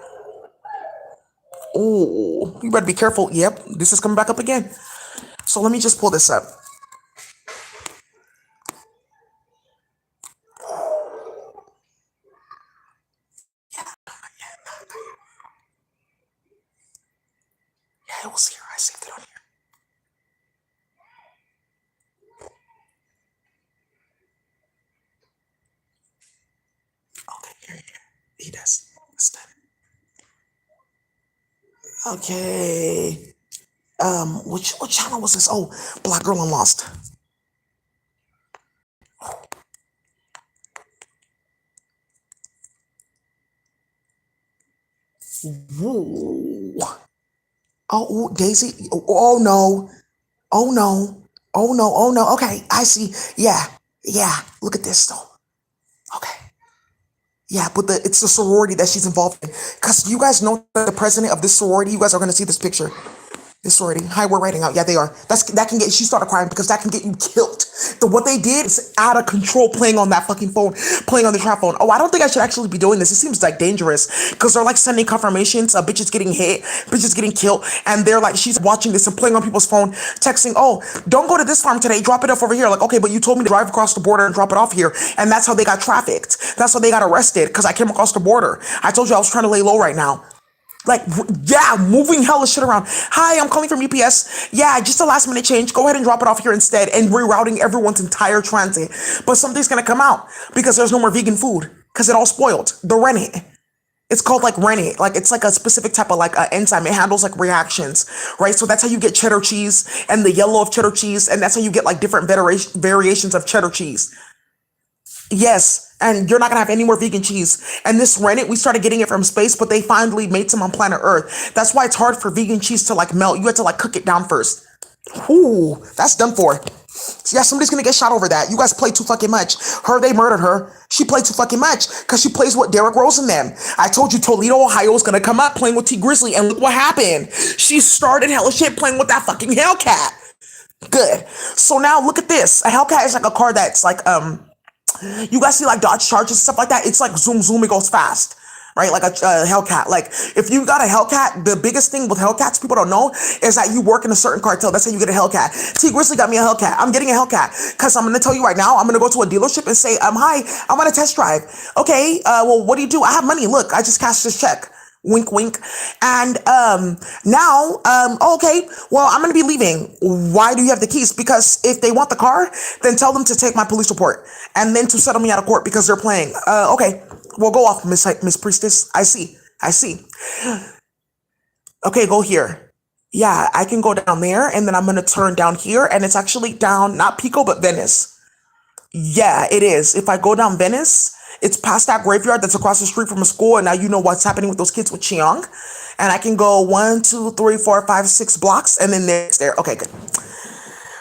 Oh, you better be careful. Yep, this is coming back up again. So let me just pull this up. Yeah, it was here. I saved it on here. Okay, here. He does. That's done. Okay. Which channel was this? Oh, Black Girl and Lost. Woo. Oh, Daisy. Oh, no. Oh no. Oh no. Oh no. Okay, I see. Yeah. Yeah. Look at this though. Okay. Yeah, but it's the sorority that she's involved in. Cause you guys know that the president of this sorority, you guys are gonna see this picture. This sorority. Hi, we're writing out. Yeah, they are. That can get. She started crying because that can get you killed. What they did is out of control, playing on that fucking phone, playing on the trap phone. Oh, I don't think I should actually be doing this. It seems like dangerous because they're like sending confirmations. Bitches getting hit, bitches getting killed, and they're like, she's watching this and playing on people's phone, texting, "Oh, don't go to this farm today. Drop it off over here." Like, okay, but you told me to drive across the border and drop it off here, and that's how they got trafficked. That's how they got arrested because I came across the border. I told you I was trying to lay low right now. Like, yeah, moving hella shit around. Hi, I'm calling from UPS. Yeah, just a last minute change. Go ahead and drop it off here instead, and rerouting everyone's entire transit. But something's gonna come out because there's no more vegan food because it all spoiled. The rennet. It's called like rennet. Like, it's like a specific type of like enzyme. It handles like reactions, right? So that's how you get cheddar cheese and the yellow of cheddar cheese, and that's how you get like different variations of cheddar cheese. Yes, and you're not gonna have any more vegan cheese. And this rennet, we started getting it from space, but they finally made some on planet Earth. That's why it's hard for vegan cheese to like melt. You have to like cook it down first. Ooh, that's done for. Yeah, somebody's gonna get shot over that. You guys play too fucking much. They murdered her. She played too fucking much because she plays with Derrick Rose and them. I told you Toledo, Ohio is gonna come up playing with T Grizzly, and look what happened. She started hella shit playing with that fucking Hellcat. Good. So now look at this. A Hellcat is like a car that's like you guys see like Dodge Chargers and stuff like that. It's like zoom zoom, it goes fast, right? Like a Hellcat. Like, if you got a Hellcat, the biggest thing with Hellcats people don't know is that you work in a certain cartel. That's how you get a Hellcat. T Grizzly got me a Hellcat. I'm getting a Hellcat because I'm gonna tell you right now. I'm gonna go to a dealership and say, hi, I want a test drive. Okay, well, what do you do? I have money. Look, I just cashed this check. Wink, wink. And now, okay, well, I'm gonna be leaving. Why do you have the keys? Because if they want the car, then tell them to take my police report and then to settle me out of court because they're playing. Okay, well, go off, Miss Priestess. I see. I see. Okay, go here. Yeah, I can go down there, and then I'm gonna turn down here, and it's actually down not Pico but Venice. Yeah, it is. If I go down Venice, it's past that graveyard that's across the street from a school, and now you know what's happening with those kids with Chiang. And I can go 1, 2, 3, 4, 5, 6 blocks, and then there's there. Okay, good.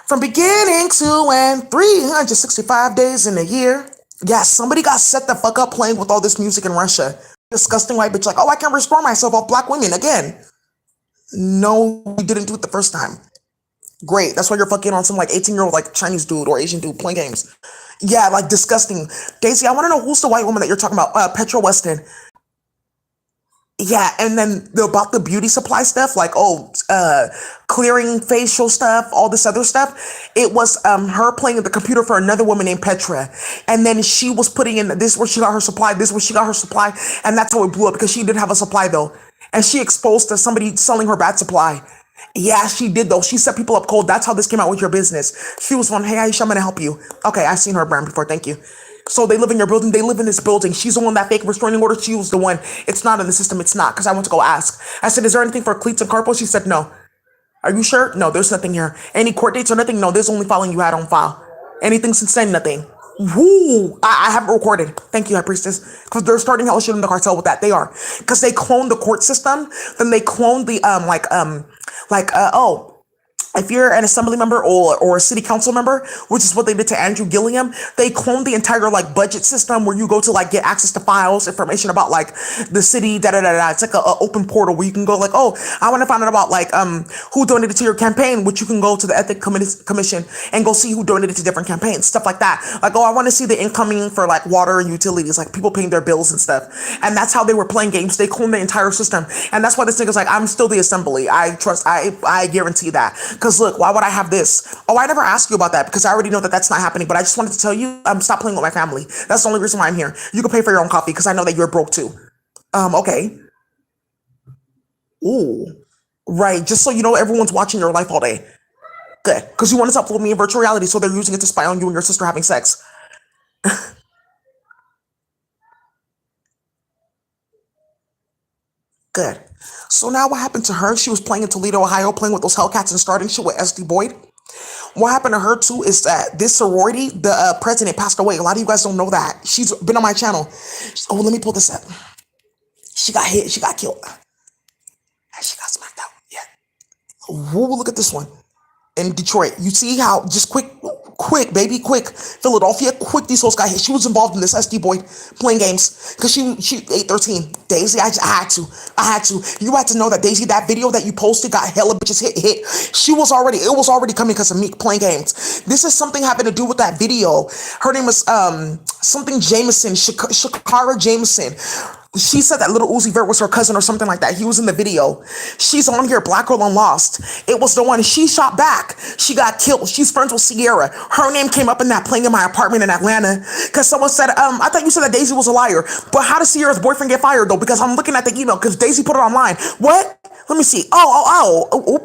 From beginning to end, 365 days in a year. Yeah, somebody got set the fuck up playing with all this music in Russia. disgusting white bitch like, oh, I can't restore myself off black women again. No, you didn't do it the first time. Great. That's why you're fucking on some like 18-year-old like Chinese dude or Asian dude playing games. Yeah, like disgusting. Daisy, I want to know who's the white woman that you're talking about. Petra Weston. Yeah, and then about the beauty supply stuff, like clearing facial stuff, all this other stuff. It was her playing at the computer for another woman named Petra, and then she was putting in this is where she got her supply, this is where she got her supply, and that's how it blew up because she did have a supply though, and she exposed to somebody selling her bad supply. Yeah, she did though. She set people up cold. That's how this came out with your business. She was one, hey Aisha, I'm gonna help you. Okay, I've seen her brand before. Thank you. So they live in your building. They live in this building. She's the one that fake restraining order. She was the one. It's not in the system. It's not because I went to go ask. I said, is there anything for cleats and carpal? She said, no. Are you sure? No, there's nothing here. Any court dates or nothing? No, there's only filing you had on file. Anything since then? Nothing. Woo! I haven't recorded. Thank you, High Priestess. Because they're starting hell shit in the cartel with that. They are. Because they cloned the court system. Then they cloned the if you're an assembly member or a city council member, which is what they did to Andrew Gilliam, they cloned the entire like budget system where you go to like get access to files, information about like the city, da da da da. It's like a open portal where you can go like, oh, I want to find out about like who donated to your campaign, which you can go to the Commission and go see who donated to different campaigns, stuff like that. Like, oh, I want to see the incoming for like water and utilities, like people paying their bills and stuff. And that's how they were playing games. They cloned the entire system, and that's why this nigga's like, I'm still the assembly. I trust. I guarantee that. Because look, why would I have this? Oh, I never asked you about that because I already know that that's not happening. But I just wanted to tell you, stop playing with my family. That's the only reason why I'm here. You can pay for your own coffee because I know that you're broke too. Okay. Ooh. Right. Just so you know, everyone's watching your life all day. Good. Because you want to upload me in virtual reality, so they're using it to spy on you and your sister having sex. Good. So now what happened to her? She was playing in Toledo, Ohio, playing with those Hellcats and starting shit with SD Boyd. What happened to her too is that this sorority, the president passed away. A lot of you guys don't know that. She's been on my channel. Oh, let me pull this up. She got hit. She got killed. And she got smacked out. Yeah. Ooh, look at this one. In Detroit. You see how just quick, baby, quick. Philadelphia, quick. These hoes got hit. She was involved in this SD boy playing games because she 813. Daisy, I had to. You had to know that Daisy, that video that you posted got hella bitches hit. It was already coming because of me playing games. This is something having to do with that video. Her name is something Jameson, Shakara Jameson. She said that Little Uzi Vert was her cousin or something like that. He was in the video. She's on here, Black Girl on Lost. It was the one she shot back. She got killed. She's friends with Sierra. Her name came up in that playing in my apartment in Atlanta because someone said, I thought you said that Daisy was a liar. But how did Sierra's boyfriend get fired though? Because I'm looking at the email because Daisy put it online. What? Let me see. Oh.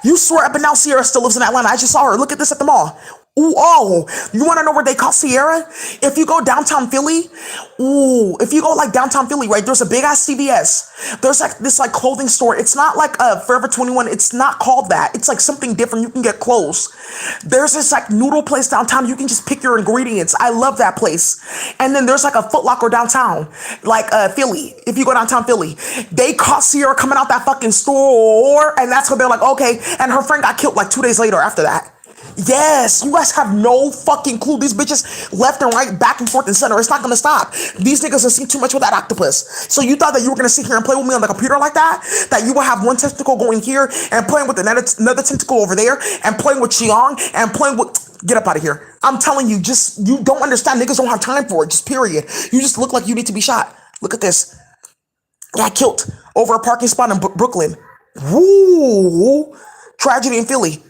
You swear up and down Sierra still lives in Atlanta. I just saw her. Look at this at the mall. Ooh, oh, you want to know where they call Sierra? If you go downtown Philly, if you go like downtown Philly, right, there's a big ass CVS. There's like this like clothing store. It's not like Forever 21. It's not called that. It's like something different. You can get clothes. There's this like noodle place downtown. You can just pick your ingredients. I love that place. And then there's like a Foot Locker downtown, like Philly. If you go downtown Philly, they caught Sierra coming out that fucking store, and that's when they're like, okay. And her friend got killed like 2 days later after that. Yes, you guys have no fucking clue. These bitches left and right, back and forth and center. It's not gonna stop. These niggas have seen too much with that octopus. So you thought that you were gonna sit here and play with me on the computer like that? That you will have one tentacle going here and playing with another tentacle over there and playing with Chiang and playing with... Get up out of here. I'm telling you, you don't understand. Niggas don't have time for it, just period. You just look like you need to be shot. Look at this. Got killed over a parking spot in Brooklyn. Woo! Tragedy in Philly.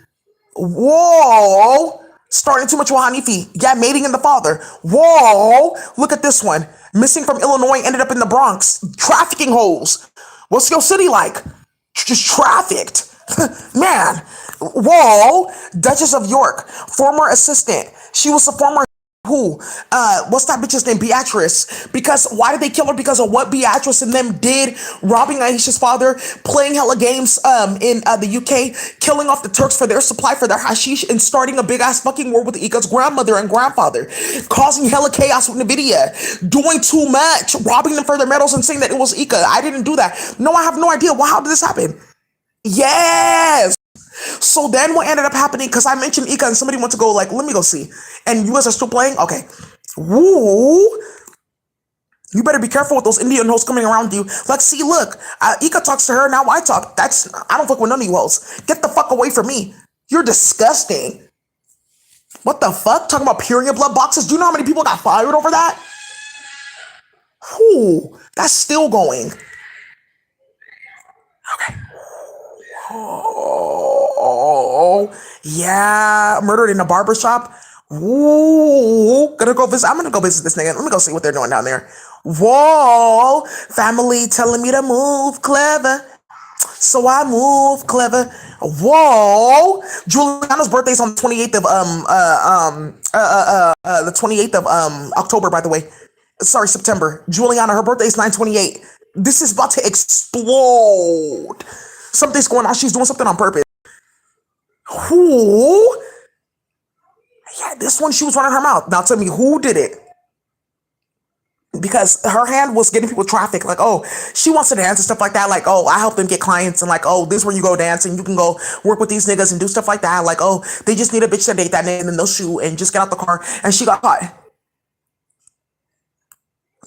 Whoa! Starting too much with Hanifi. Yeah, mating in the father. Whoa! Look at this one. Missing from Illinois, ended up in the Bronx. Trafficking hoes. What's your city like? Just trafficked. Man. Whoa! Duchess of York. Former assistant. She was a former... Who? What's that bitch's name? Beatrice. Because why did they kill her? Because of what Beatrice and them did, robbing Aisha's father, playing hella games in the UK, killing off the Turks for their supply for their hashish, and starting a big ass fucking war with Ika's grandmother and grandfather, causing hella chaos with Nvidia, doing too much, robbing them for their medals and saying that it was Ika. I didn't do that. No, I have no idea. Well, how did this happen? Yes. So then what ended up happening, because I mentioned Ika and somebody went to go like, let me go see. And you guys are still playing? Okay. Woo. You better be careful with those Indian hoes coming around you. Like, see, look, Ika talks to her, now I talk. I don't fuck with none of you hoes. Get the fuck away from me. You're disgusting. What the fuck? Talking about period blood boxes? Do you know how many people got fired over that? Whew, that's still going. Okay. Oh, yeah. Murdered in a barber shop. Ooh, gonna go visit. I'm gonna go visit this nigga. Let me go see what they're doing down there. Whoa, family telling me to move clever. So I move clever. Whoa, Juliana's birthday's on the 28th of the 28th of October, by the way. Sorry, September. Juliana, her birthday's 9/28. This is about to explode. Something's going on. She's doing something on purpose. Who? Yeah, this one she was running her mouth. Now tell me who did it. Because her hand was getting people traffic, like, oh, she wants to dance and stuff like that. Like, oh, I help them get clients, and like, oh, this is where you go dance and you can go work with these niggas and do stuff like that. Like, oh, they just need a bitch to date that nigga and then they'll shoot and just get out the car. And she got caught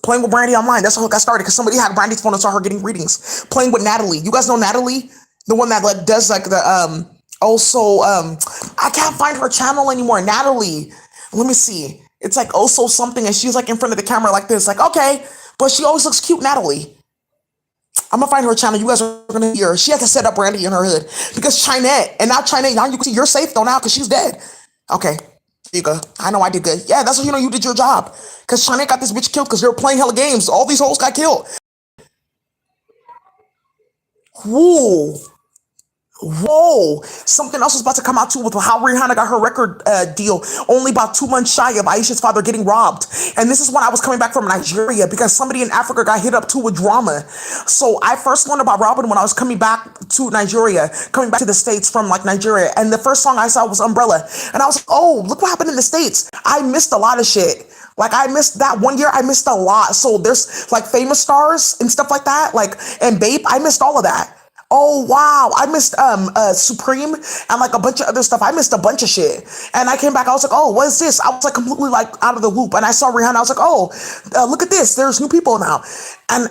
playing with Brandy online. That's how it got started because somebody had Brandy's phone and saw her getting readings. Playing with Natalie. You guys know Natalie, the one that like does like the also I can't find her channel anymore. Natalie, let me see. It's like also something, and she's like in front of the camera like this, like, okay, but she always looks cute, Natalie. I'm gonna find her channel. You guys are gonna hear her. She had to set up Brandy in her hood because Chinette, and now Chinette, now you can see you're safe though now because she's dead. Okay, here you go. I know I did good. Yeah, that's how you know you did your job. Because Chinette got this bitch killed because they were playing hella games. All these hoes got killed. Whoa. Whoa, something else was about to come out too with how Rihanna got her record deal only about 2 months shy of Aisha's father getting robbed. And this is when I was coming back from Nigeria because somebody in Africa got hit up too with drama. So I first learned about Robin when I was coming back to Nigeria, coming back to the States from like Nigeria. And the first song I saw was Umbrella. And I was like, oh, look what happened in the States. I missed a lot of shit. Like I missed that one year, I missed a lot. So there's like famous stars and stuff like that. Like, and Bape, I missed all of that. Oh wow, I missed Supreme and like a bunch of other stuff. I missed a bunch of shit. And I came back, I was like, oh, what is this? I was like completely like out of the loop. And I saw Rihanna, I was like, oh, look at this. There's new people now. And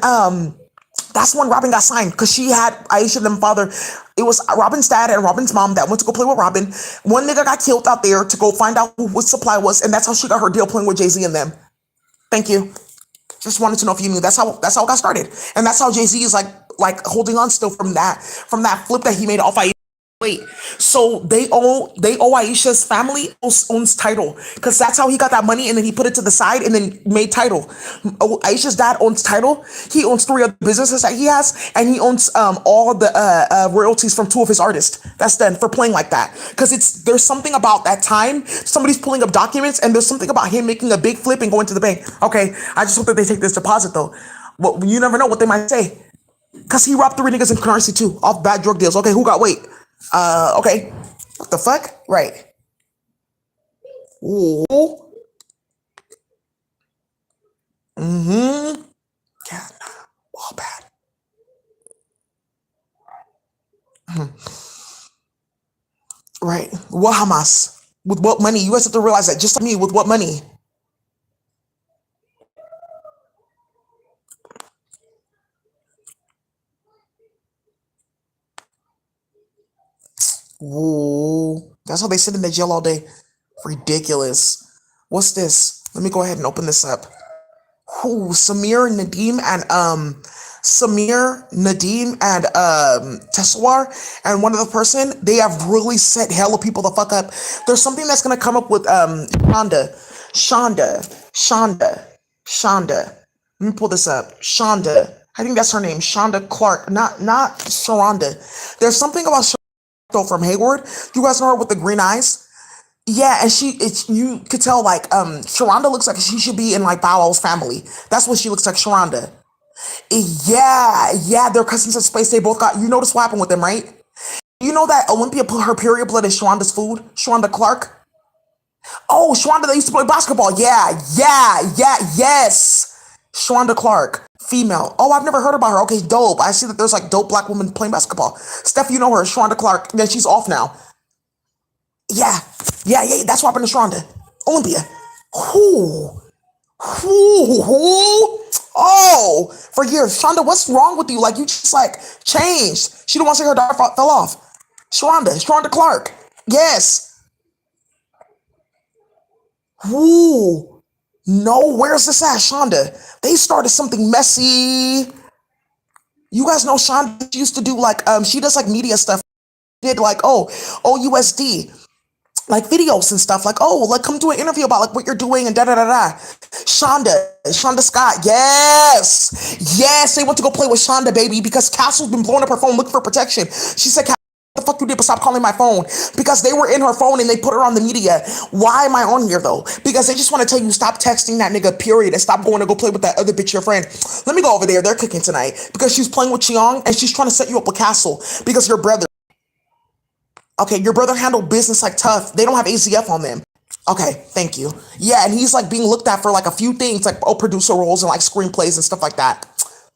that's when Robin got signed because she had Aisha and them father. It was Robin's dad and Robin's mom that went to go play with Robin. One nigga got killed out there to go find out who what supply was, and that's how she got her deal playing with Jay-Z and them. Thank you. Just wanted to know if you knew. That's how it got started. And that's how Jay-Z is like holding on still from that flip that he made off Aisha. Wait, so they owe Aisha's family owns title because that's how he got that money, and then he put it to the side and then made title. Oh, Aisha's dad owns title. He owns 3 other businesses that he has, and he owns all the royalties from 2 of his artists. That's done for playing like that because there's something about that time. Somebody's pulling up documents, and there's something about him making a big flip and going to the bank. Okay, I just hope that they take this deposit though. Well, you never know what they might say because he robbed 3 niggas in currency too off bad drug deals. Okay, who got weight? Okay. What the fuck? Right. Ooh. Mm-hmm. Yeah, nah. All bad. Right. What Hamas? With what money? You guys have to realize that just like me, with what money? Ooh. That's how they sit in the jail all day. Ridiculous. What's this? Let me go ahead and open this up. Ooh, Samir, Nadim, and Teswar, and one other person, they have really set hella people the fuck up. There's something that's gonna come up with Shonda. Let me pull this up. Shonda. I think that's her name. Shonda Clark. Not Sharonda. There's something about Shonda from Hayward. You guys know her with the green eyes? Yeah, and you could tell like Sharonda looks like she should be in like Bow Wow's family. That's what she looks like, Sharonda. Yeah, they're cousins in space. They both got, you notice what happened with them, right? You know that Olympia put her period blood in Sharonda's food? Sharonda Clark? Oh, Sharonda that used to play basketball. Yes. Sharonda Clark, female. Oh, I've never heard about her. Okay, dope. I see that there's like dope black women playing basketball. Steph, you know her, Sharonda Clark. Yeah, she's off now. Yeah. That's what happened to Sharonda. Olympia. Who? Oh, for years. Shonda, what's wrong with you? Like, you just like changed. She don't want to say her daughter fell off. Sharonda Clark. Yes. Ooh. No, where's this at, Shonda? They started something messy. You guys know Shonda used to do like she does like media stuff. Did like OUSD like videos and stuff like like come do an interview about like what you're doing and da da da da. Shonda Scott, yes, they went to go play with Shonda, baby, because Castle's been blowing up her phone looking for protection. She said, "What the fuck you did, but stop calling my phone," because they were in her phone and they put her on the media. Why am I on here though? Because they just want to tell you stop texting that nigga, period, and stop going to go play with that other bitch, your friend. Let me go over there. They're cooking tonight because she's playing with Cheong and she's trying to set you up with Castle because your brother. Okay, your brother handled business like tough. They don't have ACF on them. Okay, thank you. Yeah, and he's like being looked at for like a few things, like producer roles and like screenplays and stuff like that.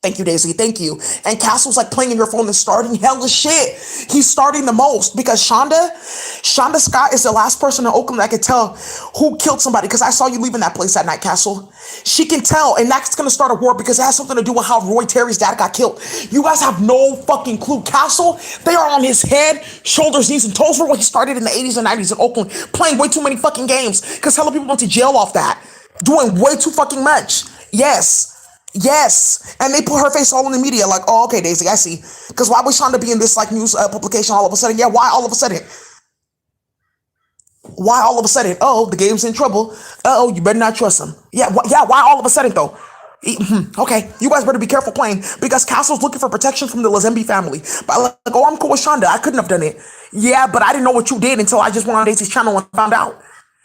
Thank you, Daisy. Thank you. And Castle's like playing in your phone and starting hella shit. He's starting the most because Shonda Scott is the last person in Oakland that could tell who killed somebody. Because I saw you leaving that place that night, Castle. She can tell, and that's gonna start a war because it has something to do with how Roy Terry's dad got killed. You guys have no fucking clue. Castle, they are on his head, shoulders, knees, and toes for what he started in the 80s and 90s in Oakland, playing way too many fucking games. Because hella people went to jail off that, doing way too fucking much. Yes, and they put her face all in the media, like, oh, okay, Daisy, I see. Because why was Shonda be in this like news publication all of a sudden? Yeah, why all of a sudden? Why all of a sudden? Oh, the game's in trouble. Oh, you better not trust him. Yeah, why all of a sudden though? Okay, you guys better be careful playing because Castle's looking for protection from the Lazembi family. But like, oh, I'm cool with Shonda. I couldn't have done it. Yeah, but I didn't know what you did until I just went on Daisy's channel and found out.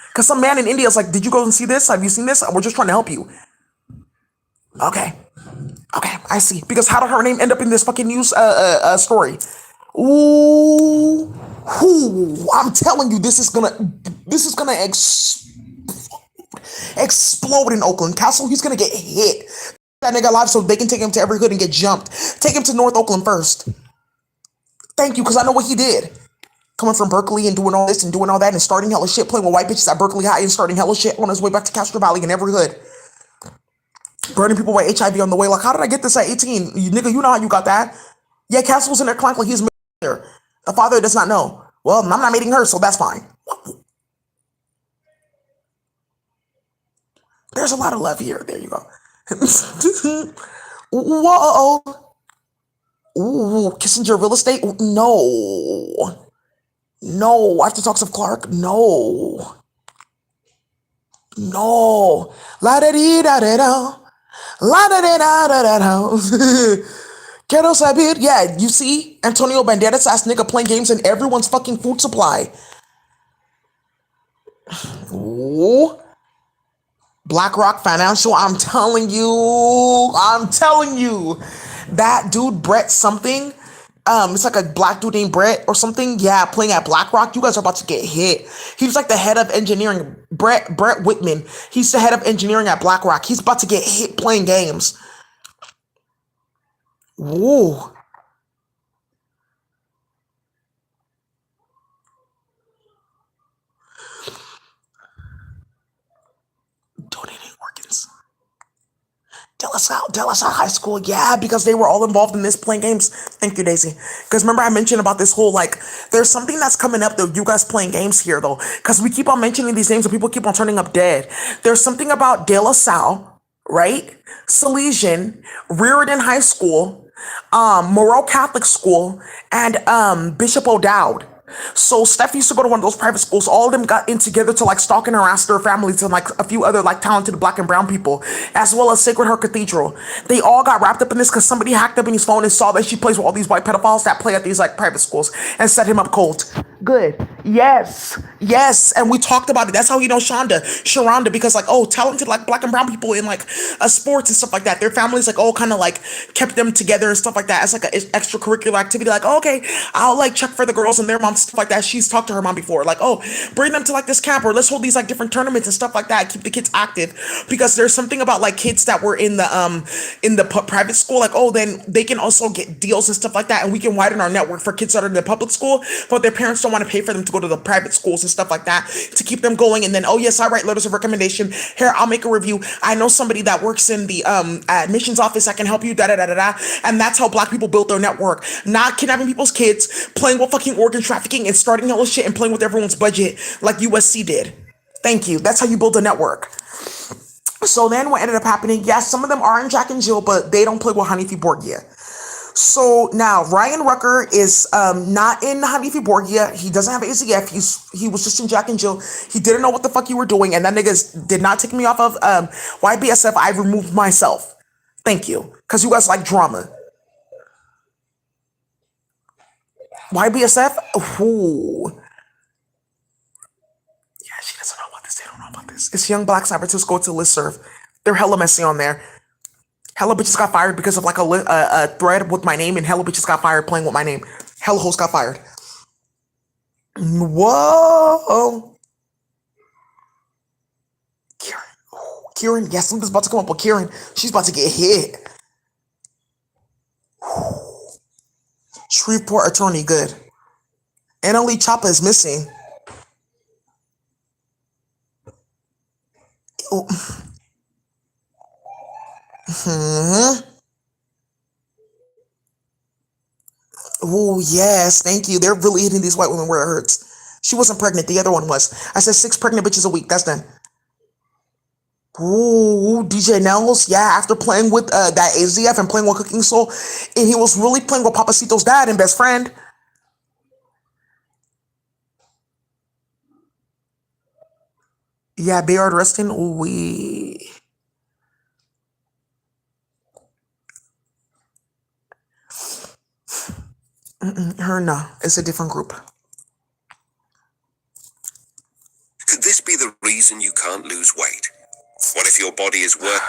Because some man in India is like, did you go and see this? Have you seen this? We're just trying to help you. Okay, I see. Because how did her name end up in this fucking news story? Ooh, I'm telling you, this is gonna explode in Oakland. Castle, he's gonna get hit. That nigga alive so they can take him to every hood and get jumped. Take him to North Oakland first. Thank you, because I know what he did. Coming from Berkeley and doing all this and doing all that and starting hella shit, playing with white bitches at Berkeley High and starting hella shit on his way back to Castro Valley in every hood. Burning people with HIV on the way. Like, how did I get this at 18? Nigga, you know how you got that. Yeah, Castle's in there clank like he's there. The father does not know. Well, I'm not meeting her, so that's fine. There's a lot of love here. There you go. Whoa. Ooh, Kissinger real estate? No. I have to talk to Clark? No. La da dee da da da. La da da da da da. Quiero saber. Yeah, you see Antonio Banderas ass nigga playing games in everyone's fucking food supply. Ooh. BlackRock Financial. I'm telling you. That dude Brett something. It's like a black dude named Brett or something. Yeah, playing at BlackRock. You guys are about to get hit. He was like the head of engineering. Brett Whitman. He's the head of engineering at BlackRock. He's about to get hit playing games. Woo. Donating organs. De La Salle High School, yeah, because they were all involved in this playing games. Thank you, Daisy. Because remember I mentioned about this whole, like, there's something that's coming up though, you guys playing games here though, because we keep on mentioning these names and people keep on turning up dead. There's something about De La Salle, right? Salesian, Reardon High School, Moreau Catholic School, and Bishop O'Dowd. So Steph used to go to one of those private schools. All of them got in together to like stalk and harass their families and like a few other like talented black and brown people, as well as Sacred Heart Cathedral. They all got wrapped up in this because somebody hacked up in his phone and saw that she plays with all these white pedophiles that play at these like private schools and set him up cold. Good. Yes. And we talked about it. That's how you know Sharonda, because like, oh, talented like black and brown people in like sports and stuff like that. Their families like, oh, kind of like kept them together and stuff like that as like an extracurricular activity. Like, oh, okay, I'll like check for the girls and their moms, stuff like that. She's talked to her mom before. Like, oh, bring them to like this camp or let's hold these like different tournaments and stuff like that. Keep the kids active, because there's something about like kids that were in the private school. Like, oh, then they can also get deals and stuff like that, and we can widen our network for kids that are in the public school, but their parents don't want to pay for them to go to the private schools and stuff like that to keep them going. And then, oh yes, I write letters of recommendation. Here, I'll make a review. I know somebody that works in the admissions office. I can help you. Da da da da da. And that's how Black people built their network. Not kidnapping people's kids, playing with fucking organ trafficking, and starting hella shit and playing with everyone's budget like USC did. Thank you. That's how you build a network. So then what ended up happening, yes, some of them are in Jack and Jill, but they don't play with Hanifi Borgia. So now Ryan Rucker is not in Hanifi Borgia. He doesn't have ACF. He was just in Jack and Jill. He didn't know what the fuck you were doing, and that niggas did not take me off of YBSF. I removed myself. Thank you. Because you guys like drama. YBSF? Ooh. Yeah, she doesn't know about this. They don't know about this. It's Young Black Sabbaths go to listserv. They're hella messy on there. Hella bitches got fired because of like a thread with my name, and hella bitches got fired playing with my name. Hella hoes got fired. Whoa. Kieran. Oh, Kieran. Yes, something's about to come up with Kieran. She's about to get hit. Shreveport attorney, good. Annalie Chapa is missing. Oh. Oh, yes, thank you. They're really hitting these white women where it hurts. She wasn't pregnant. The other one was. I said 6 pregnant bitches a week. That's done. Ooh, DJ Nells. Yeah, after playing with that AZF and playing with Cooking Soul, and he was really playing with Papacito's dad and best friend. Yeah, Bayard Rustin. Ooh, her, no. It's a different group. Could this be the reason you can't lose weight? What if your body is worth...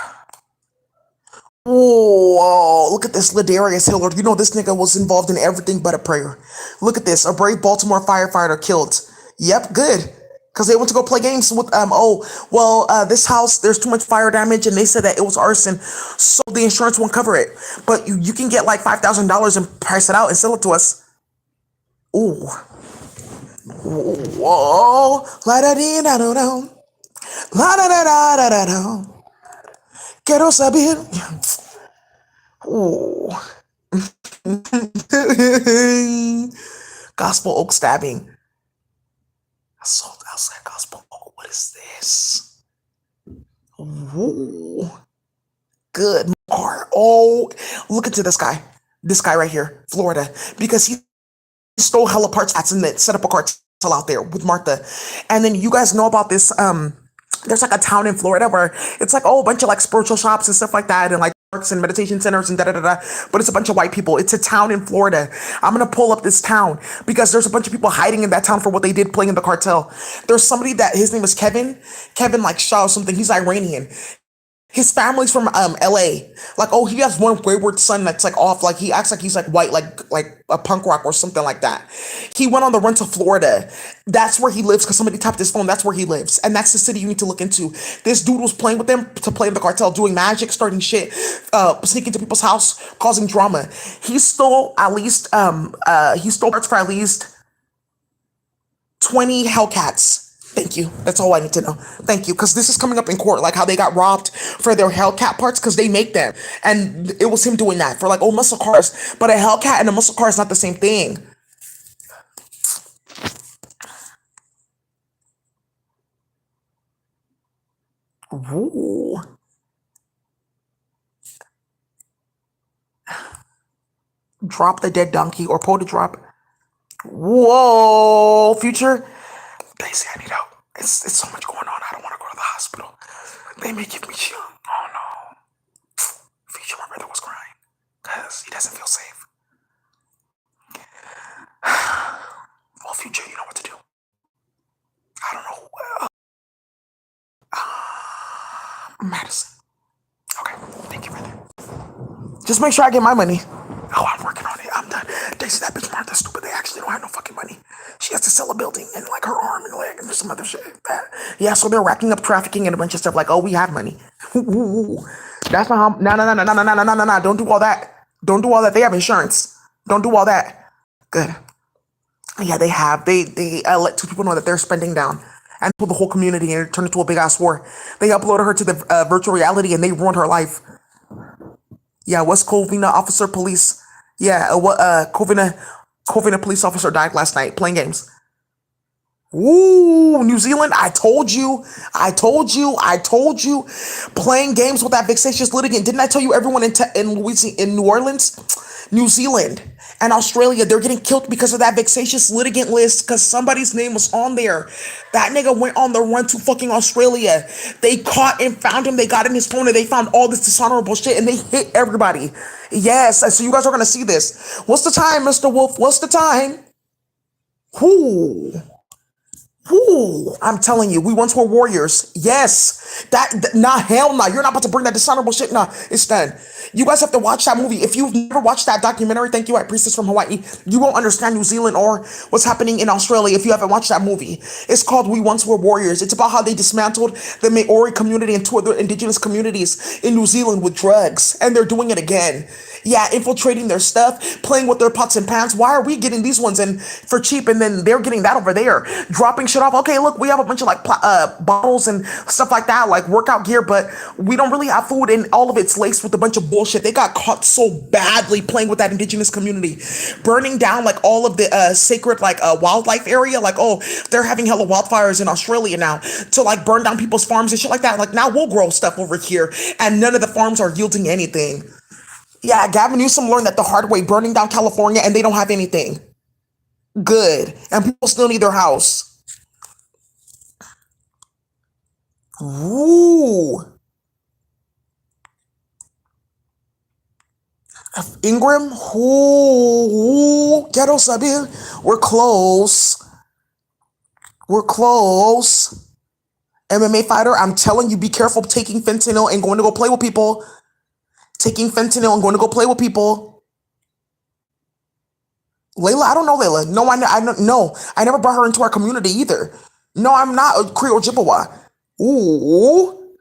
Whoa, look at this, Ladarius Hillard. You know this nigga was involved in everything but a prayer. Look at this, a brave Baltimore firefighter killed. Yep, good. Because they went to go play games with, this house, there's too much fire damage, and they said that it was arson, so the insurance won't cover it. But you can get like $5,000 and price it out and sell it to us. Ooh. Whoa. La-da-dee-da-do-do. La-da-da-da-da-da-do. Quiero saber. Ooh. Gospel Oak stabbing. Assault outside Gospel Oak. What is this? Ooh. Good. Oh, look into this guy. This guy right here, Florida. Because he stole hella parts and set up a cartel out there with Martha. And then you guys know about this, there's like a town in Florida where it's like, a bunch of like spiritual shops and stuff like that, and like parks and meditation centers and da-da-da-da, but it's a bunch of white people. It's a town in Florida. I'm gonna pull up this town because there's a bunch of people hiding in that town for what they did playing in the cartel. There's somebody that his name is Kevin like Shaw or something. He's Iranian. His family's from LA. Like, he has one wayward son that's like off, like he acts like he's like white, like a punk rock or something like that. He went on the run to Florida. That's where he lives because somebody tapped his phone. That's where he lives. And that's the city you need to look into. This dude was playing with them to play in the cartel, doing magic, starting shit, sneaking into people's house, causing drama. He stole at least parts for at least 20 Hellcats. Thank you. That's all I need to know. Thank you. Because this is coming up in court, like how they got robbed for their Hellcat parts because they make them. And it was him doing that for like muscle cars. But a Hellcat and a muscle car is not the same thing. Ooh. Drop the dead donkey or pull the drop. Whoa, Future. They say I need help. It's so much going on. I don't want to go to the hospital. They may give me chill. Oh no. Future, my brother was crying because he doesn't feel safe. Well, Future, you know what to do. I don't know. Madison. Okay, thank you, brother. Just make sure I get my money. Oh, I'm working on it. I'm done. They say that bitch Martha stupid. They actually don't have no fucking money. She has to sell a building and like her arm and leg and some other shit. Yeah, so they're racking up trafficking and a bunch of stuff like, we have money. That's not how. No. Don't do all that. Don't do all that. They have insurance. Don't do all that. Good. Yeah, they have. They let two people know that they're spending down and told the whole community, and it turned into a big ass war. They uploaded her to the virtual reality and they ruined her life. Yeah, West Covina officer police. Yeah, what Covina police officer died last night playing games. Ooh, New Zealand, I told you, playing games with that vexatious litigant. Didn't I tell you everyone in Louisiana, in New Orleans, New Zealand, and Australia, they're getting killed because of that vexatious litigant list because somebody's name was on there. That nigga went on the run to fucking Australia. They caught and found him. They got in his phone and they found all this dishonorable shit and they hit everybody. Yes, so you guys are gonna see this. What's the time, Mr. Wolf? What's the time? Whoo. Ooh, I'm telling you, we once were warriors. Yes. Nah, hell nah. You're not about to bring that dishonorable shit. Nah, it's done. You guys have to watch that movie. If you've never watched that documentary, thank you, White Priestess from Hawaii, you won't understand New Zealand or what's happening in Australia if you haven't watched that movie. It's called We Once Were Warriors. It's about how they dismantled the Maori community and two other indigenous communities in New Zealand with drugs. And they're doing it again. Yeah, infiltrating their stuff, playing with their pots and pans. Why are we getting these ones in for cheap and then they're getting that over there? Dropping shit off. Okay, look, we have a bunch of like bottles and stuff like that, like workout gear, but we don't really have food and all of it's laced with a bunch of bullshit. They got caught so badly playing with that indigenous community, burning down like all of the sacred like wildlife area. Like, oh, they're having hella wildfires in Australia now to like burn down people's farms and shit like that. Like now we'll grow stuff over here and none of the farms are yielding anything. Yeah, Gavin Newsom learned that the hard way, burning down California and they don't have anything. Good. And people still need their house. Ooh. Ingram. Ooh. Ghetto Sabir. We're close. We're close. MMA fighter, I'm telling you, be careful taking fentanyl and going to go play with people. Taking fentanyl and going to go play with people. Layla, I don't know Layla. No, I don't know. I never brought her into our community either. No, I'm not a Creole Chippewa. Ooh.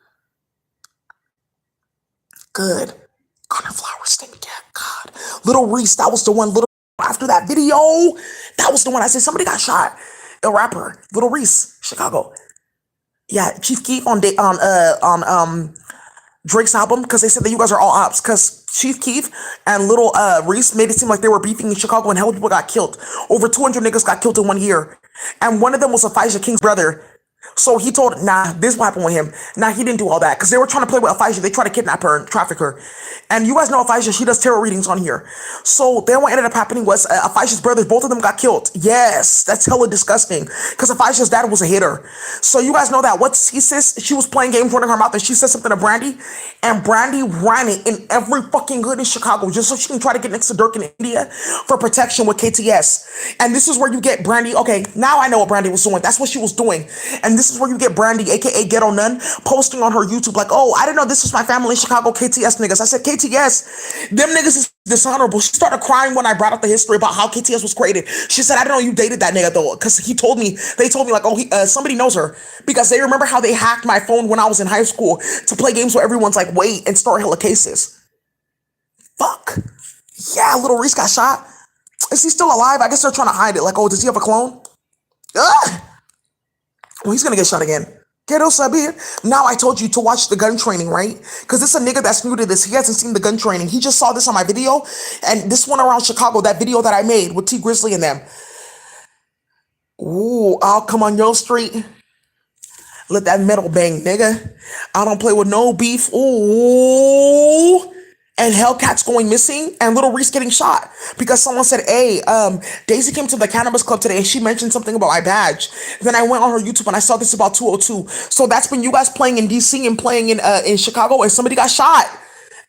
Good. Cauliflower stem cat. God. Little Reese, that was the one. Little after that video, that was the one I said somebody got shot. A rapper. Little Reese, Chicago. Yeah, Chief Keef on Drake's album because they said that you guys are all ops because Chief Keef and Little Reese made it seem like they were beefing in Chicago and hell people got killed. Over 200 niggas got killed in 1 year. And one of them was Aphasia King's brother. So he told, nah, this what happened with him. Nah, he didn't do all that because they were trying to play with Aphasia. They tried to kidnap her and traffic her. And you guys know Aphasia, she does tarot readings on here. So then what ended up happening was Aphasia's brothers, both of them got killed. Yes, that's hella disgusting because Aphasia's dad was a hitter. So you guys know that. What he says, she was playing games running her mouth and she said something to Brandy. And Brandy ran it in every fucking hood in Chicago just so she can try to get next to Dirk in India for protection with KTS. And this is where you get Brandy. Okay, now I know what Brandy was doing. That's what she was doing. And this is where you get Brandy, aka Ghetto Nun, posting on her YouTube like, oh, I didn't know this was my family in Chicago, KTS niggas. I said, KTS, them niggas is dishonorable. She started crying when I brought up the history about how KTS was created. She said, I didn't know you dated that nigga though, because they told me like, oh, somebody knows her because they remember how they hacked my phone when I was in high school to play games where everyone's like, wait, and start hella cases. Fuck. Yeah, Little Reese got shot. Is he still alive? I guess they're trying to hide it. Like, oh, does he have a clone? Ugh. Well, he's gonna get shot again. Ghetto Sabir. Now I told you to watch the gun training, right? Because this is a nigga that's new to this. He hasn't seen the gun training. He just saw this on my video. And this one around Chicago, that video that I made with T Grizzly and them. Ooh, I'll come on your street. Let that metal bang, nigga. I don't play with no beef. Ooh. And Hellcat's going missing and Little Reese getting shot because someone said, hey, Daisy came to the cannabis club today and she mentioned something about my badge. Then I went on her YouTube and I saw this about 202. So that's been you guys playing in DC and playing in Chicago and somebody got shot.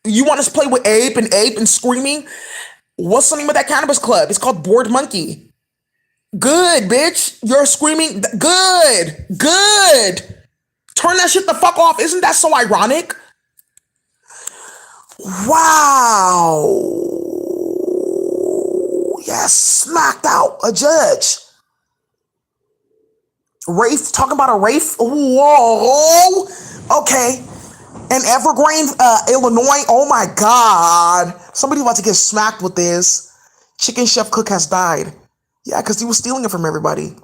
You want us to play with Ape and screaming? What's the name of that cannabis club? It's called Bored Monkey. Good, bitch. You're screaming. Good. Turn that shit the fuck off. Isn't that so ironic? Wow. Yes, smacked out a judge. Rafe, talking about a Rafe. Whoa. Okay. And Evergreen, Illinois. Oh my God. Somebody's about to get smacked with this. Chicken Chef Cook has died. Yeah, because he was stealing it from everybody.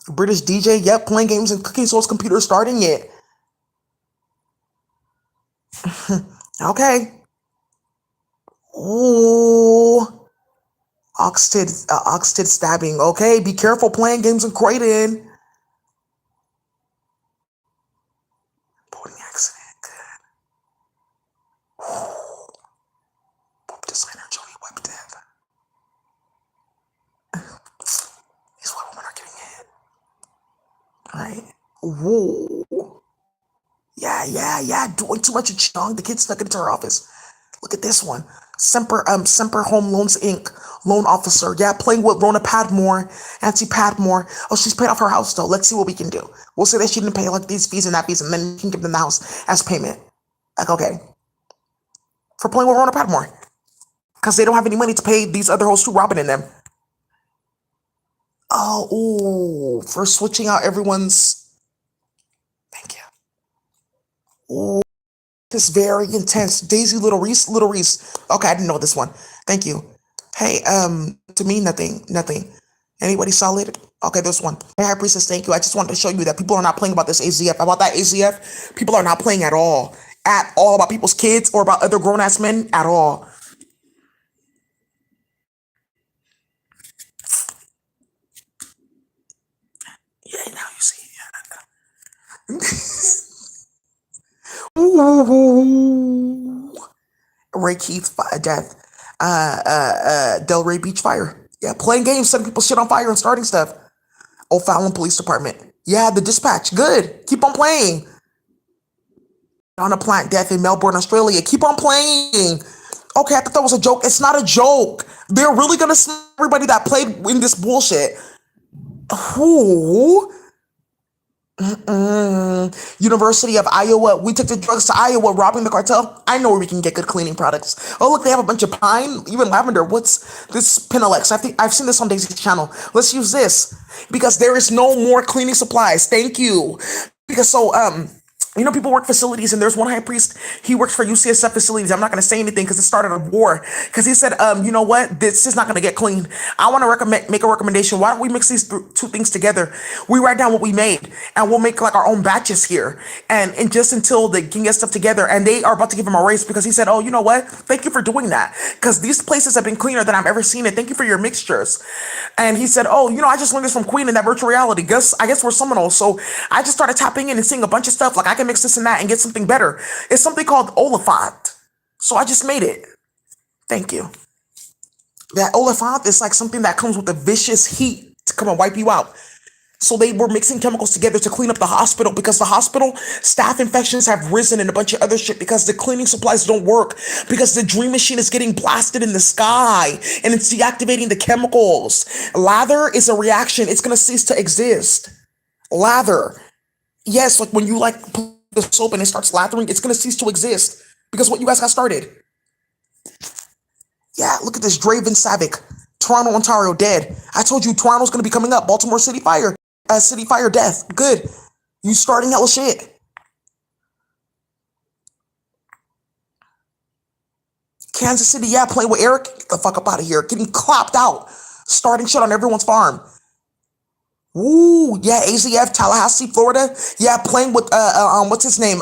British DJ, yep, playing games and cooking Soul's computer, starting it. Okay. Ooh. Oxted stabbing. Okay, be careful playing games in Croydon. Boating accident. Ooh. Poop designer Johnny Webb death. These white women are getting hit. Right? Whoa. Yeah. Doing too much of Chung. The kid stuck into her office. Look at this one. Semper Home Loans Inc. Loan officer. Yeah, playing with Rona Padmore, Auntie Padmore. Oh, she's paid off her house though. Let's see what we can do. We'll say that she didn't pay like these fees and that fees, and then we can give them the house as payment. Like, okay. For playing with Rona Padmore. Because they don't have any money to pay these other hosts too, Robin and them. Oh, ooh. For switching out everyone's. Thank you. Ooh. This very intense. Daisy Little Reese. Okay, I didn't know this one. Thank you. Hey, to me, nothing. Anybody solid? Okay, this one. Hey, High Priestess, thank you. I just wanted to show you that people are not playing about this AZF. About that AZF, people are not playing at all. At all about people's kids or about other grown-ass men at all. Yeah, now you see. Ooh. Ray Keith's death. Delray Beach fire. Yeah, playing games, setting people shit on fire and starting stuff. O'Fallon Police Department. Yeah, the dispatch. Good. Keep on playing. On a plant death in Melbourne, Australia. Keep on playing. Okay, I thought that was a joke. It's not a joke. They're really gonna sue everybody that played in this bullshit. Who? University of Iowa. We took the drugs to Iowa, robbing the cartel. I know where we can get good cleaning products. Oh, look, they have a bunch of pine, even lavender. What's this? Pinolex. I think I've seen this on Daisy's channel. Let's use this because there is no more cleaning supplies. Thank you. Because people work facilities, and there's one high priest. He works for UCSF facilities. I'm not going to say anything because it started a war. Because he said, you know what? This is not going to get clean. I want to make a recommendation. Why don't we mix these two things together? We write down what we made, and we'll make like our own batches here. And just until they can get stuff together, and they are about to give him a raise because he said, oh, you know what? Thank you for doing that. Because these places have been cleaner than I've ever seen it. Thank you for your mixtures. And he said, oh, I just learned this from Queen in that virtual reality. I guess we're Seminoles. So I just started tapping in and seeing a bunch of stuff. Like I can mix this and that and get something better. It's something called Oliphant. So I just made it. Thank you. That Oliphant is like something that comes with a vicious heat to come and wipe you out. So they were mixing chemicals together to clean up the hospital because the hospital staph infections have risen and a bunch of other shit because the cleaning supplies don't work because the dream machine is getting blasted in the sky and it's deactivating the chemicals. Lather is a reaction. It's going to cease to exist. Lather. Yes, like when you put the soap and it starts lathering, it's going to cease to exist because what you guys got started. Yeah, look at this. Draven Savick. Toronto, Ontario, dead. I told you Toronto's going to be coming up. Baltimore City Fire. City Fire death. Good. You starting hella shit. Kansas City, yeah, playing with Eric. Get the fuck up out of here. Getting clapped out. Starting shit on everyone's farm. Ooh, yeah, AZF, Tallahassee, Florida. Yeah, playing with what's his name?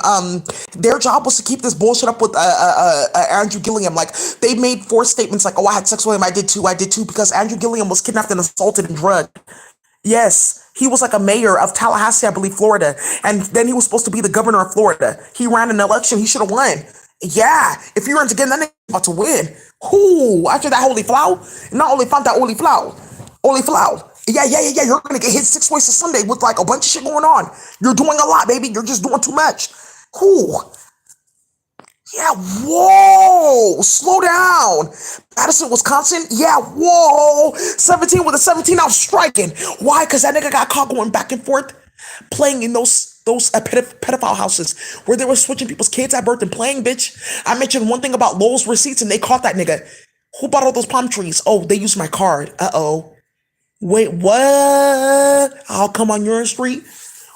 Their job was to keep this bullshit up with Andrew Gilliam. Like they made 4 statements like, oh, I had sex with him, I did too, because Andrew Gilliam was kidnapped and assaulted and drugged. Yes, he was like a mayor of Tallahassee, I believe, Florida. And then he was supposed to be the governor of Florida. He ran an election, he should have won. Yeah, if he runs again, that nigga about to win. Who? After that holy flow? Not only found that holy flow. Holy flow. Yeah. You're gonna get hit 6 ways to Sunday with like a bunch of shit going on. You're doing a lot, baby. You're just doing too much. Who? Yeah, whoa, slow down. Madison, Wisconsin, yeah, whoa. 17 with a 17-ounce striking. Why? Because that nigga got caught going back and forth, playing in those pedophile houses where they were switching people's kids at birth and playing, bitch. I mentioned one thing about Lowe's receipts and they caught that nigga. Who bought all those palm trees? Oh, they used my card. Uh-oh. Wait, what? I'll come on your street.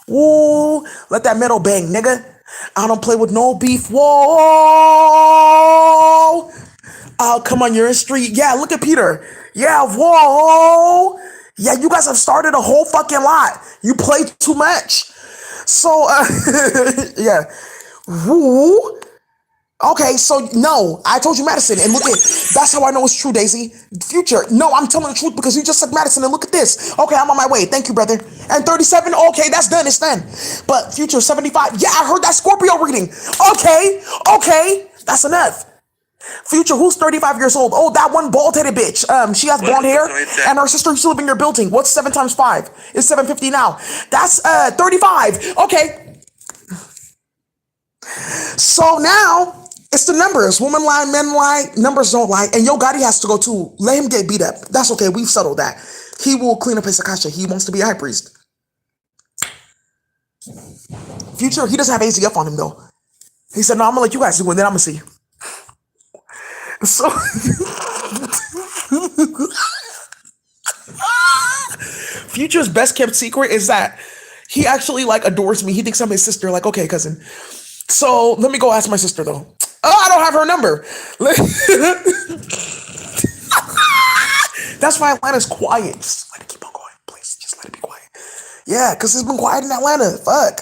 Woo, let that metal bang, nigga. I don't play with no beef. Whoa! Wow, come on, you're in street. Yeah, look at Peter. Yeah, whoa. Yeah, you guys have started a whole fucking lot. You play too much. So, yeah. Woo. Okay, so no, I told you Madison, and look at that's how I know it's true, Daisy. Future, no, I'm telling the truth because you just said Madison, and look at this. Okay, I'm on my way. Thank you, brother. And 37, okay, that's done. It's done. But Future 75, yeah, I heard that Scorpio reading. Okay, that's enough. Future, who's 35 years old? Oh, that one bald-headed bitch. She has blonde hair, and her sister used to live in your building. What's 7 times 5? It's 750 now. That's 35. Okay. So now it's the numbers. Women lie, men lie, numbers don't lie. And Yo Gotti has to go too. Let him get beat up. That's okay. We've settled that. He will clean up his Akasha. He wants to be a high priest. Future, he doesn't have AZF on him though. He said, no, I'm gonna let you guys do it, and then I'm gonna see. So Future's best kept secret is that he actually like adores me. He thinks I'm his sister. Like, okay, cousin. So let me go ask my sister though. Oh, I don't have her number. That's why Atlanta's quiet. Just let it keep on going, please. Just let it be quiet. Yeah, because it's been quiet in Atlanta. Fuck.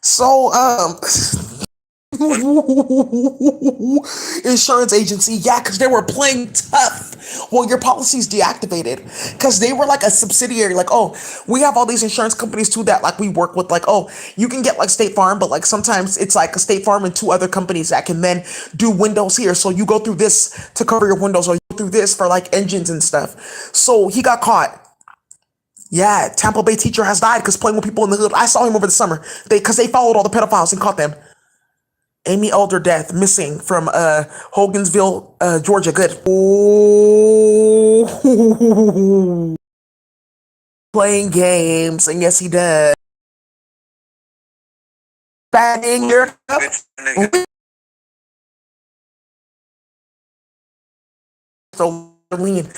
So, insurance agency, yeah, because they were playing tough. Well, your policy's deactivated because they were like a subsidiary. Like, oh, we have all these insurance companies too that like we work with. Like, oh, you can get like State Farm, but like sometimes it's like a State Farm and 2 other companies that can then do windows here. So you go through this to cover your windows, or you go through this for like engines and stuff. So he got caught. Yeah, Tampa Bay teacher has died because playing with people in the hood. I saw him over the summer. Because they followed all the pedophiles and caught them. Amy Elder death, missing from Hogansville, Georgia. Good. Oh, playing games, and yes, he does. Bad in your cup. So lean.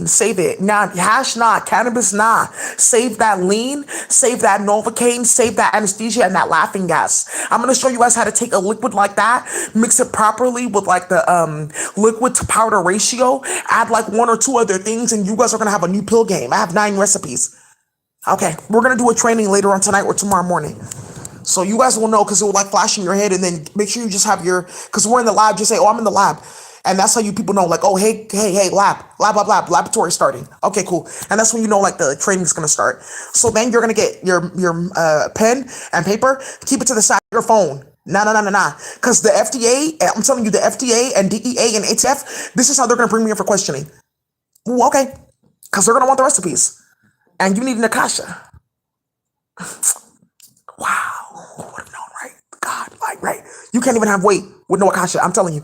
Save it. Nah, hash nah, cannabis nah. Save that lean, save that Novocaine, save that anesthesia and that laughing gas. I'm gonna show you guys how to take a liquid like that, mix it properly with like the liquid to powder ratio, add like 1 or 2 other things, and you guys are gonna have a new pill game. I have 9 recipes. Okay, we're gonna do a training later on tonight or tomorrow morning. So you guys will know because it will like flash in your head, and then make sure you just have your, because we're in the lab, just say, oh, I'm in the lab. And that's how you people know, like, oh, hey, lab, laboratory starting. Okay, cool. And that's when you know, like, the training is going to start. So then you're going to get your pen and paper, keep it to the side of your phone. Nah. Because the FDA, I'm telling you, the FDA and DEA and ATF, this is how they're going to bring me in for questioning. Ooh, okay. Because they're going to want the recipes. And you need an Akasha. Wow. Who would have known, right? God, like, right. You can't even have weight with no Akasha. I'm telling you.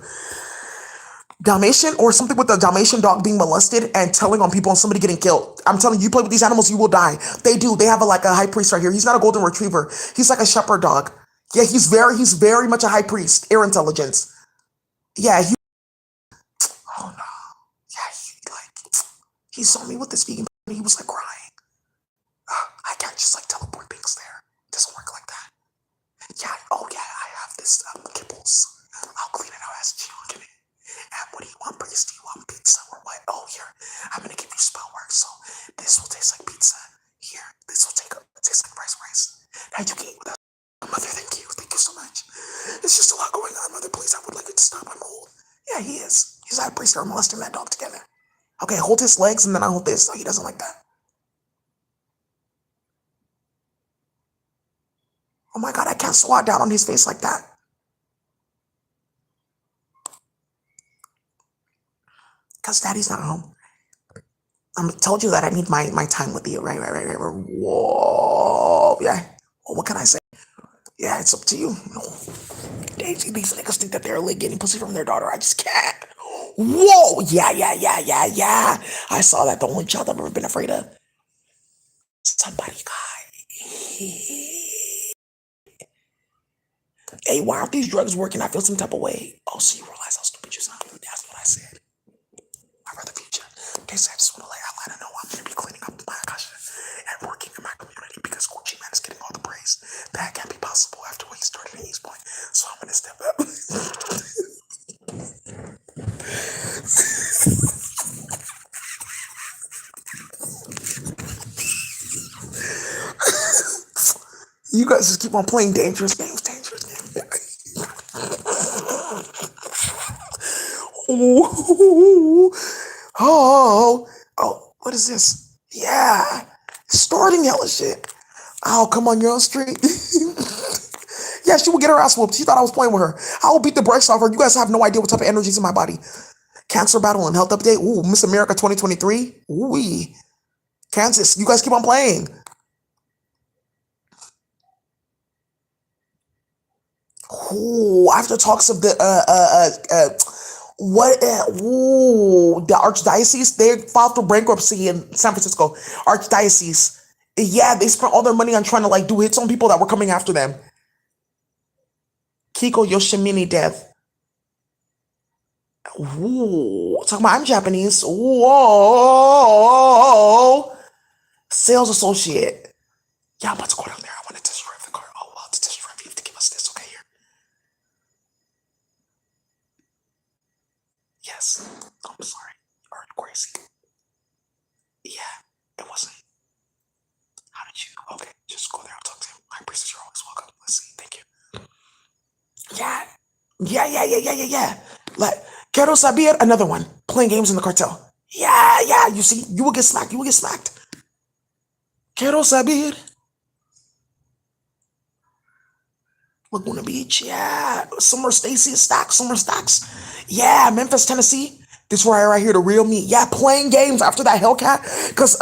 Dalmatian or something with the Dalmatian dog being molested and telling on people and somebody getting killed. I'm telling you, you play with these animals, you will die. They do. They have like a high priest right here. He's not a golden retriever. He's like a shepherd dog. Yeah, he's very much a high priest. Air intelligence. Yeah. Oh no. Yeah. He saw me with this vegan. And he was like crying. I can't just like teleport things there. It doesn't work like that. Yeah. Oh yeah. I have this kibbles. I'll clean it out as you get it. And what do you want, priest? Do you want pizza or what? Oh, here, I'm gonna give you spell work. So this will taste like pizza. Here, this will taste like rice. Now you can eat with us. Mother, thank you so much. It's just a lot going on, mother. Please, I would like it to stop. I'm old. Yeah, he is. He's a high priest. They're molesting that dog together. Okay, hold his legs and then I hold this. So he doesn't like that. Oh my God, I can't swat down on his face like that. Because daddy's not home. I told you that I need my time with you. Right. Whoa. Yeah. Well, what can I say? Yeah, it's up to you. Daisy, these niggas think that they're like getting pussy from their daughter. I just can't. Whoa. Yeah. I saw that. The only child I've ever been afraid of. Somebody got. Hey, why aren't these drugs working? I feel some type of way. Oh, so you realize how stupid you sound. That's what I said. I'd rather future. Okay, so I just want to let Atlanta know I'm going to be cleaning up my Akasha and working in my community because Gucci Man is getting all the praise. That can't be possible after what he started at East Point. So I'm going to step up. You guys just keep on playing dangerous games, Ooh. Oh, oh, what is this? Yeah, starting hella shit. Oh, come on, you're on street. Yeah, she will get her ass whooped. She thought I was playing with her. I will beat the brakes off her. You guys have no idea what type of energy is in my body. Cancer battle and health update. Ooh, Miss America 2023. Ooh, Kansas. You guys keep on playing. Ooh, after talks of the the archdiocese, they filed for bankruptcy in San Francisco. Archdiocese. Yeah, they spent all their money on trying to like do hits on people that were coming after them. Kiko Yoshimini death. Ooh, talking about I'm Japanese. Whoa, sales associate. Yeah, I'm about to go down there. I want to test drive the car. Oh, well, to test drive, you have to give us this. Okay, here. Yes. I'm sorry. You are crazy. Yeah, it wasn't. How did you? Okay, just go there. I'll talk to him. My priestess, you're always welcome. Let's see. Thank you. Yeah. Yeah. Like, Quero Saber, another one. Playing games in the cartel. Yeah. You see, you will get smacked. Quero Saber. Laguna Beach, yeah. Summer Stacy Stocks, Summer Stocks. Yeah, Memphis, Tennessee. This right here, the real me. Yeah, playing games after that Hellcat. Cause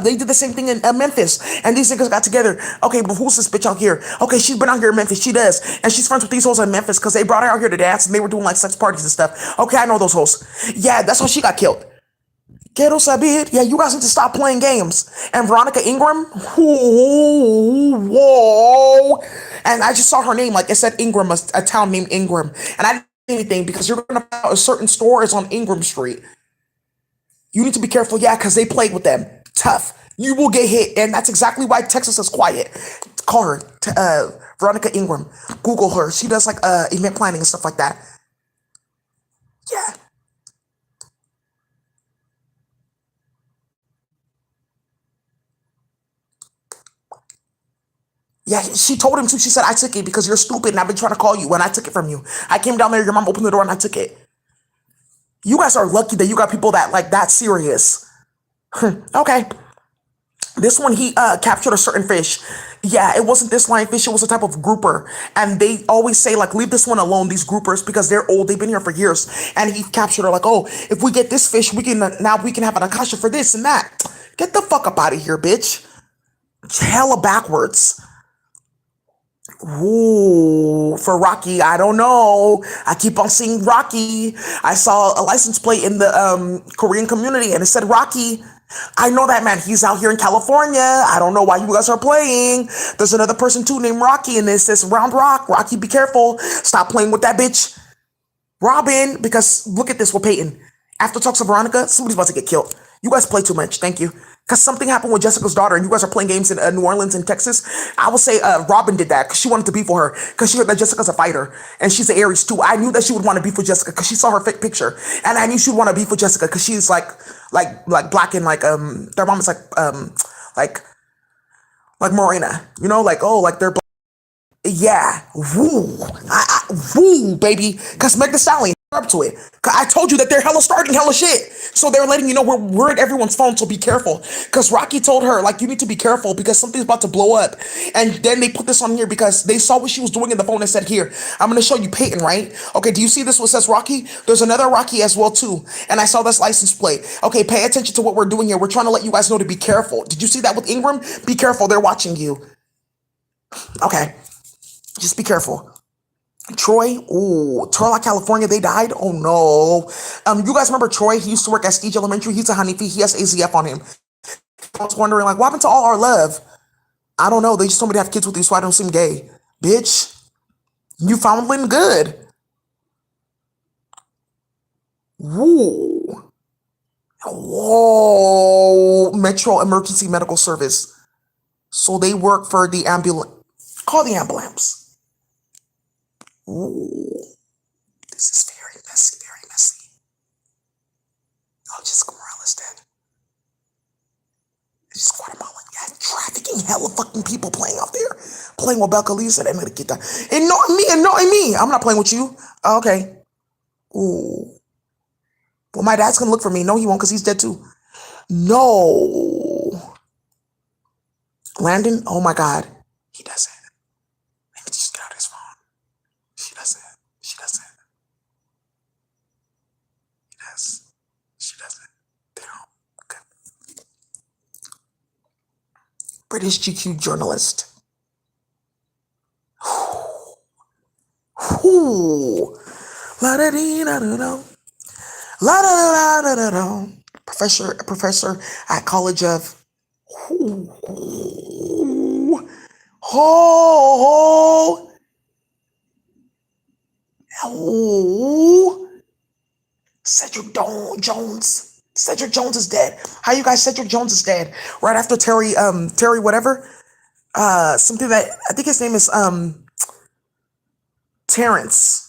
they did the same thing in Memphis. And these niggas got together. Okay, but who's this bitch out here? Okay, she's been out here in Memphis. She does. And she's friends with these hoes in Memphis because they brought her out here to dance and they were doing like sex parties and stuff. Okay, I know those hoes. Yeah, that's how she got killed. Quiero saber. Yeah, you guys need to stop playing games. And Veronica Ingram. Whoa. And I just saw her name. Like it said Ingram, a town named Ingram. And I didn't say anything because you're going to find out a certain store is on Ingram Street. You need to be careful. Yeah, because they played with them. Tough. You will get hit. And that's exactly why Texas is quiet. Call her. Veronica Ingram. Google her. She does like event planning and stuff like that. Yeah. Yeah, she told him to. She said, I took it because you're stupid and I've been trying to call you and I took it from you. I came down there, your mom opened the door and I took it. You guys are lucky that you got people that like that serious. Okay. This one, he captured a certain fish. Yeah, it wasn't this lionfish, it was a type of grouper. And they always say, like, leave this one alone, these groupers, because they're old, they've been here for years. And he captured her, like, oh, if we get this fish, we can now we can have an akasha for this and that. Get the fuck up out of here, bitch. Hella backwards. Ooh, for Rocky, I don't know. I keep on seeing Rocky. I saw a license plate in the Korean community and it said Rocky. I know that man. He's out here in California. I don't know why you guys are playing. There's another person too named Rocky and it says Round Rock. Rocky, be careful. Stop playing with that bitch. Robin, because look at this with Peyton. After talks of Veronica, somebody's about to get killed. You guys play too much. Thank you. Because something happened with Jessica's daughter, and you guys are playing games in New Orleans and Texas. I will say Robin did that because she wanted to be for her because she heard that Jessica's a fighter and she's an Aries too. I knew that she would want to be for Jessica because she saw her fake picture, and I knew she would want to be for Jessica because she's like black and like their mom is like like Morena, you know, like oh like they're. Yeah, woo, woo, baby. Cause Meg Thee Stallion up to it. 'Cause I told you that they're hella starting hella shit, so they're letting you know we're at everyone's phone. So be careful. Cause Rocky told her like you need to be careful because something's about to blow up. And then they put this on here because they saw what she was doing in the phone and said, "Here, I'm gonna show you Peyton, right? Okay, do you see this? What says Rocky? There's another Rocky as well too. And I saw this license plate. Okay, pay attention to what we're doing here. We're trying to let you guys know to be careful. Did you see that with Ingram? Be careful. They're watching you. Okay." Just be careful. Troy, Turlock, California, they died. Oh no. You guys remember Troy? He used to work at Stage Elementary. He's a honeybee. He has AZF on him. I was wondering, like, what happened to all our love? I don't know. They just told me to have kids with you so I don't seem gay. Bitch, you found Lynn good. Woo. Whoa. Metro Emergency Medical Service. So they work for the ambulance. Call the ambulance. Ooh, this is very messy, very messy. Oh, Jessica Morales dead. It's Guatemalan. Yeah, trafficking hella fucking people playing out there. playing with Belka Lisa. Ignoring me. I'm not playing with you. Okay. Ooh. Well, my dad's gonna look for me. No, he won't, because he's dead too. No. Landon? Oh my God. He doesn't. Let me just get out his phone. She doesn't. She doesn't. He does. She doesn't. They don't. Okay. British GQ journalist. Ooh. La da dee da da da. La da da da da da. Professor at College of. Ooh. Oh. Oh. Jones. Cedric Jones is dead. How you guys? Cedric Jones is dead. Right after Terry whatever. Something that I think his name is Terrence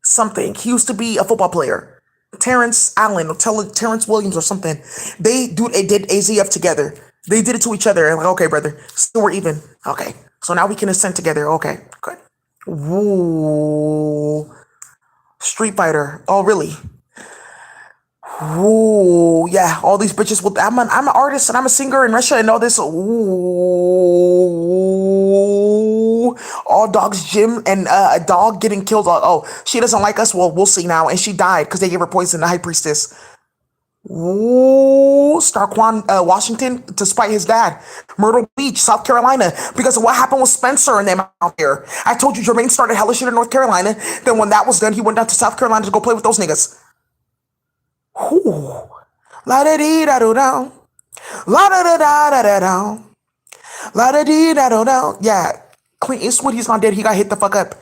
something. He used to be a football player. Terrence Allen or Terrence Williams or something. They did AZF together. They did it to each other. And like, okay, brother, so we're even. Okay, so now we can ascend together. Okay, good. Ooh, Street Fighter. Oh, really? Ooh, yeah. All these bitches. With I'm an artist and I'm a singer in Russia and all this. Ooh, all dogs gym and a dog getting killed. Oh, she doesn't like us. Well, we'll see now. And she died because they gave her poison. The high priestess. Ooh, Starquan Washington to spite his dad. Myrtle Beach, South Carolina, because of what happened with Spencer and them out here. I told you Jermaine started hella shit in North Carolina. Then when that was done, he went down to South Carolina to go play with those niggas. Ooh. La da dee da do down. La da da da da da down. La da dee da do down. Yeah. Clint Eastwood, he's not dead. He got hit the fuck up.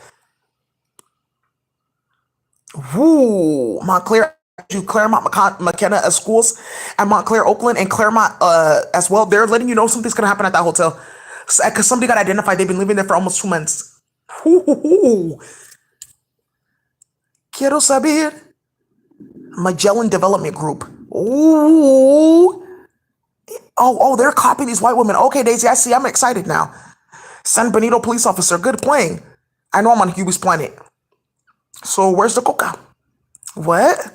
Woo. Montclair, Claremont McKenna schools at Montclair, Oakland, and Claremont as well. They're letting you know something's gonna happen at that hotel. Because somebody got identified. They've been living there for almost 2 months. Ooh. Quiero saber. Magellan Development Group. Ooh. Oh, they're copying these white women. Okay, Daisy, I see. I'm excited now. San Benito police officer. Good playing. I know I'm on Hubie's planet. So where's the coca? What?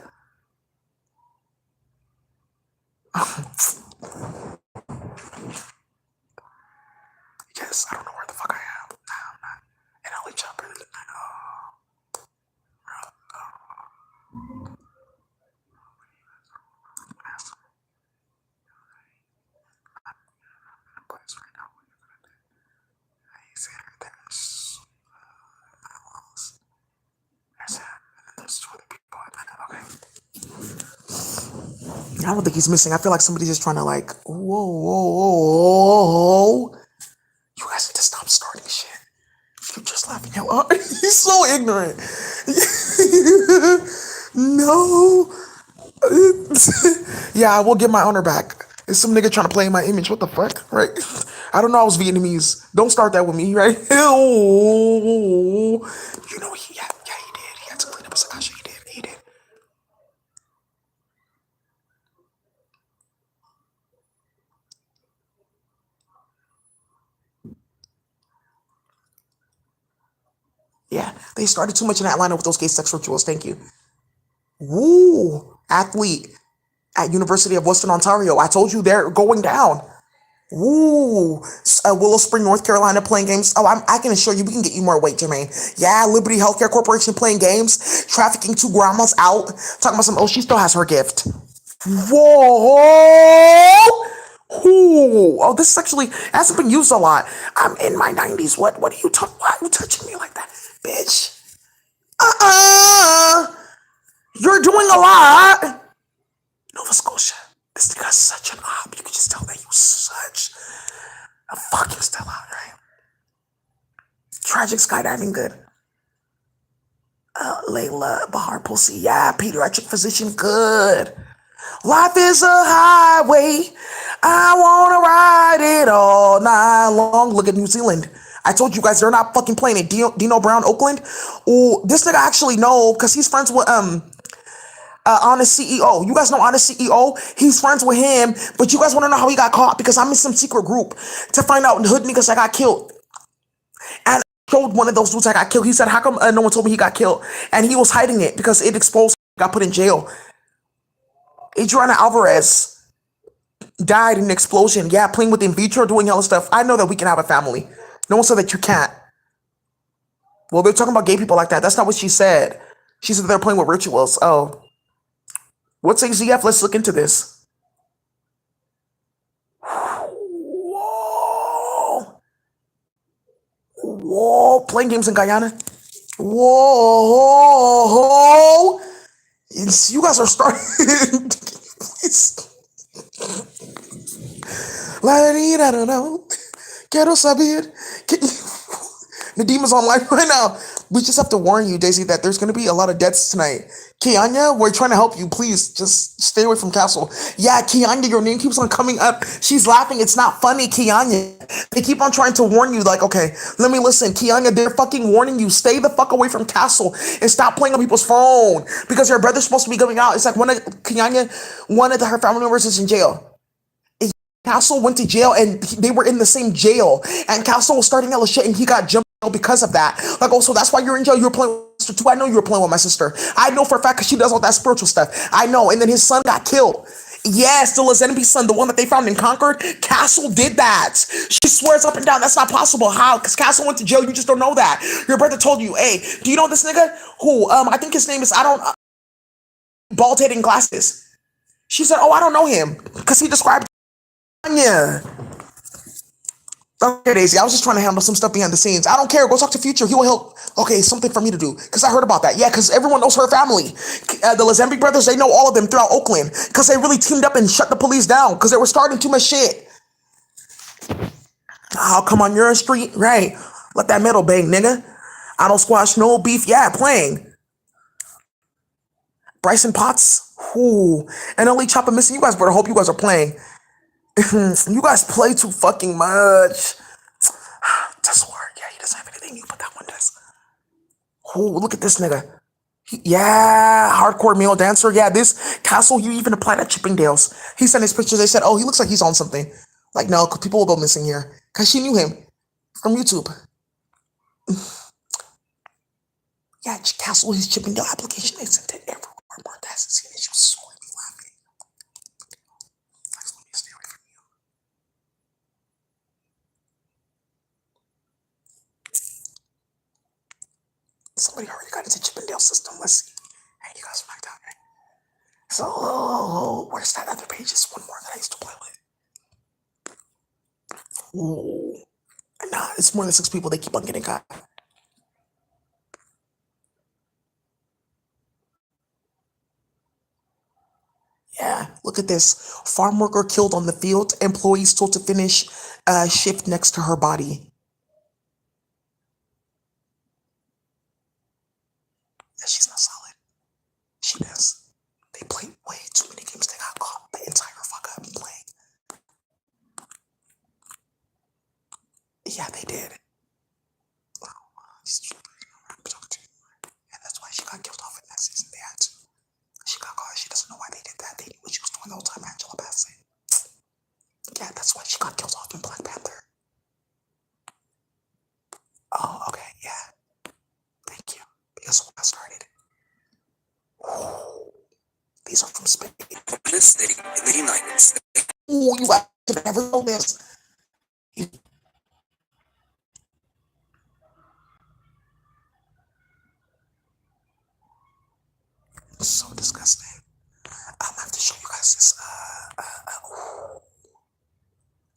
Yes, I don't know where the fuck I am. No, I'm not. And I'll let y'all bring it. I don't think he's missing. I feel like somebody's just trying to like, whoa. You guys need to stop starting shit. You're just laughing out loud. He's so ignorant. No. Yeah, I will get my honor back. It's some nigga trying to play in my image. What the fuck? Right? I don't know I was Vietnamese. Don't start that with me, right? You know, he did. He had to clean up his Sakasha. He did. Yeah, they started too much in Atlanta with those gay sex rituals. Thank you. Woo! Athlete at University of Western Ontario. I told you they're going down. Woo! Willow Spring, North Carolina playing games. Oh, I can assure you we can get you more weight, Jermaine. Yeah, Liberty Healthcare Corporation playing games. Trafficking 2 grandmas out. Talking about some, oh, she still has her gift. Whoa! Ooh. Oh, this actually hasn't been used a lot. I'm in my 90s. What are you talking? Why are you touching me like that? Bitch. You're doing a lot. Nova Scotia. This nigga's such an op. You can just tell that he was such a fucking sellout, right? Tragic skydiving, good. Layla Bahar Pussy, yeah. Pediatric physician, good. Life is a highway. I wanna ride it all night long. Look at New Zealand. I told you guys they're not fucking playing it. Dino Brown, Oakland. Oh, this nigga actually know because he's friends with Honest CEO. You guys know Honest CEO? He's friends with him, but you guys want to know how he got caught? Because I'm in some secret group to find out hood niggas that got killed. And showed one of those dudes that got killed. He said, how come no one told me he got killed? And he was hiding it because it exposed, got put in jail. Adriana Alvarez died in an explosion. Yeah, playing with in vitro, doing hella stuff. I know that we can have a family. No one said that you can't. Well, they're talking about gay people like that. That's not what she said. She said they're playing with rituals. Oh. What's AZF? Let's look into this. Whoa. Whoa. Playing games in Guyana. Whoa. You guys are starting. I don't know. Quiero saber. Nadim is online right now. We just have to warn you, Daisy, that there's going to be a lot of deaths tonight. Kianya, we're trying to help you. Please, just stay away from Castle. Yeah, Kianya, your name keeps on coming up. She's laughing. It's not funny, Kianya. They keep on trying to warn you, like, okay, let me listen. Kianya, they're fucking warning you. Stay the fuck away from Castle and stop playing on people's phone because your brother's supposed to be going out. It's like one of her family members is in jail. Castle went to jail and they were in the same jail. And Castle was starting hella shit and he got jumped because of that. Like, oh, so that's why you're in jail. You were playing with my sister too. I know you were playing with my sister. I know for a fact because she does all that spiritual stuff. I know. And then his son got killed. Yes, the Lazenby's son, the one that they found in Concord, Castle did that. She swears up and down that's not possible. How? Because Castle went to jail. You just don't know that. Your brother told you, hey, do you know this nigga? Who? I think his name is, bald head and glasses. She said, oh, I don't know him because he described. Yeah. Okay, Daisy. I was just trying to handle some stuff behind the scenes. I don't care. Go talk to Future. He will help. Okay, something for me to do. Because I heard about that. Yeah, because everyone knows her family. The Lazenby brothers, they know all of them throughout Oakland. Because they really teamed up and shut the police down. Because they were starting too much shit. Oh, come on. You're a street. Right. Let that metal bang, nigga. I don't squash no beef. Yeah, playing. Bryson Potts. Ooh. And Elite Chopper missing. You guys better hope you guys are playing. You guys play too fucking much. That's word. Yeah, he doesn't have anything new, but that one does. Oh, look at this nigga. Yeah, hardcore male dancer. Yeah, this Castle, you even applied at Chippendales. He sent his pictures. They said, oh, he looks like he's on something. Like, no, because people will go missing here. Because she knew him from YouTube. Yeah, Castle, his Chippendale application, they sent it everywhere. Martha hasn't seen it. She was screaming, laughing. Let me stay away from you. Somebody already got into Chippendale system. Let's see. Hey, you guys knocked out, right? So, where's that other page? It's one more that I used to play with. Ooh. Nah, it's more than 6 people. They keep on getting caught. Yeah, look at this. Farm worker killed on the field. Employees told to finish shift next to her body. Yeah, she's not solid. She does. They played way too many games. They got caught the entire fuck up playing. Yeah, they did. Oh, and that's why she got killed off in that season. They had to. She got caught. She doesn't know why they did that. They knew what she was doing the whole time. Angela Bassett. Yeah, that's why she got killed off in Black Panther. Oh, okay, yeah. Thank you. Because when I started. Ooh, these are from Spain. City in the United States. Ooh, you guys should never know this. So disgusting. I'm gonna have to show you guys this.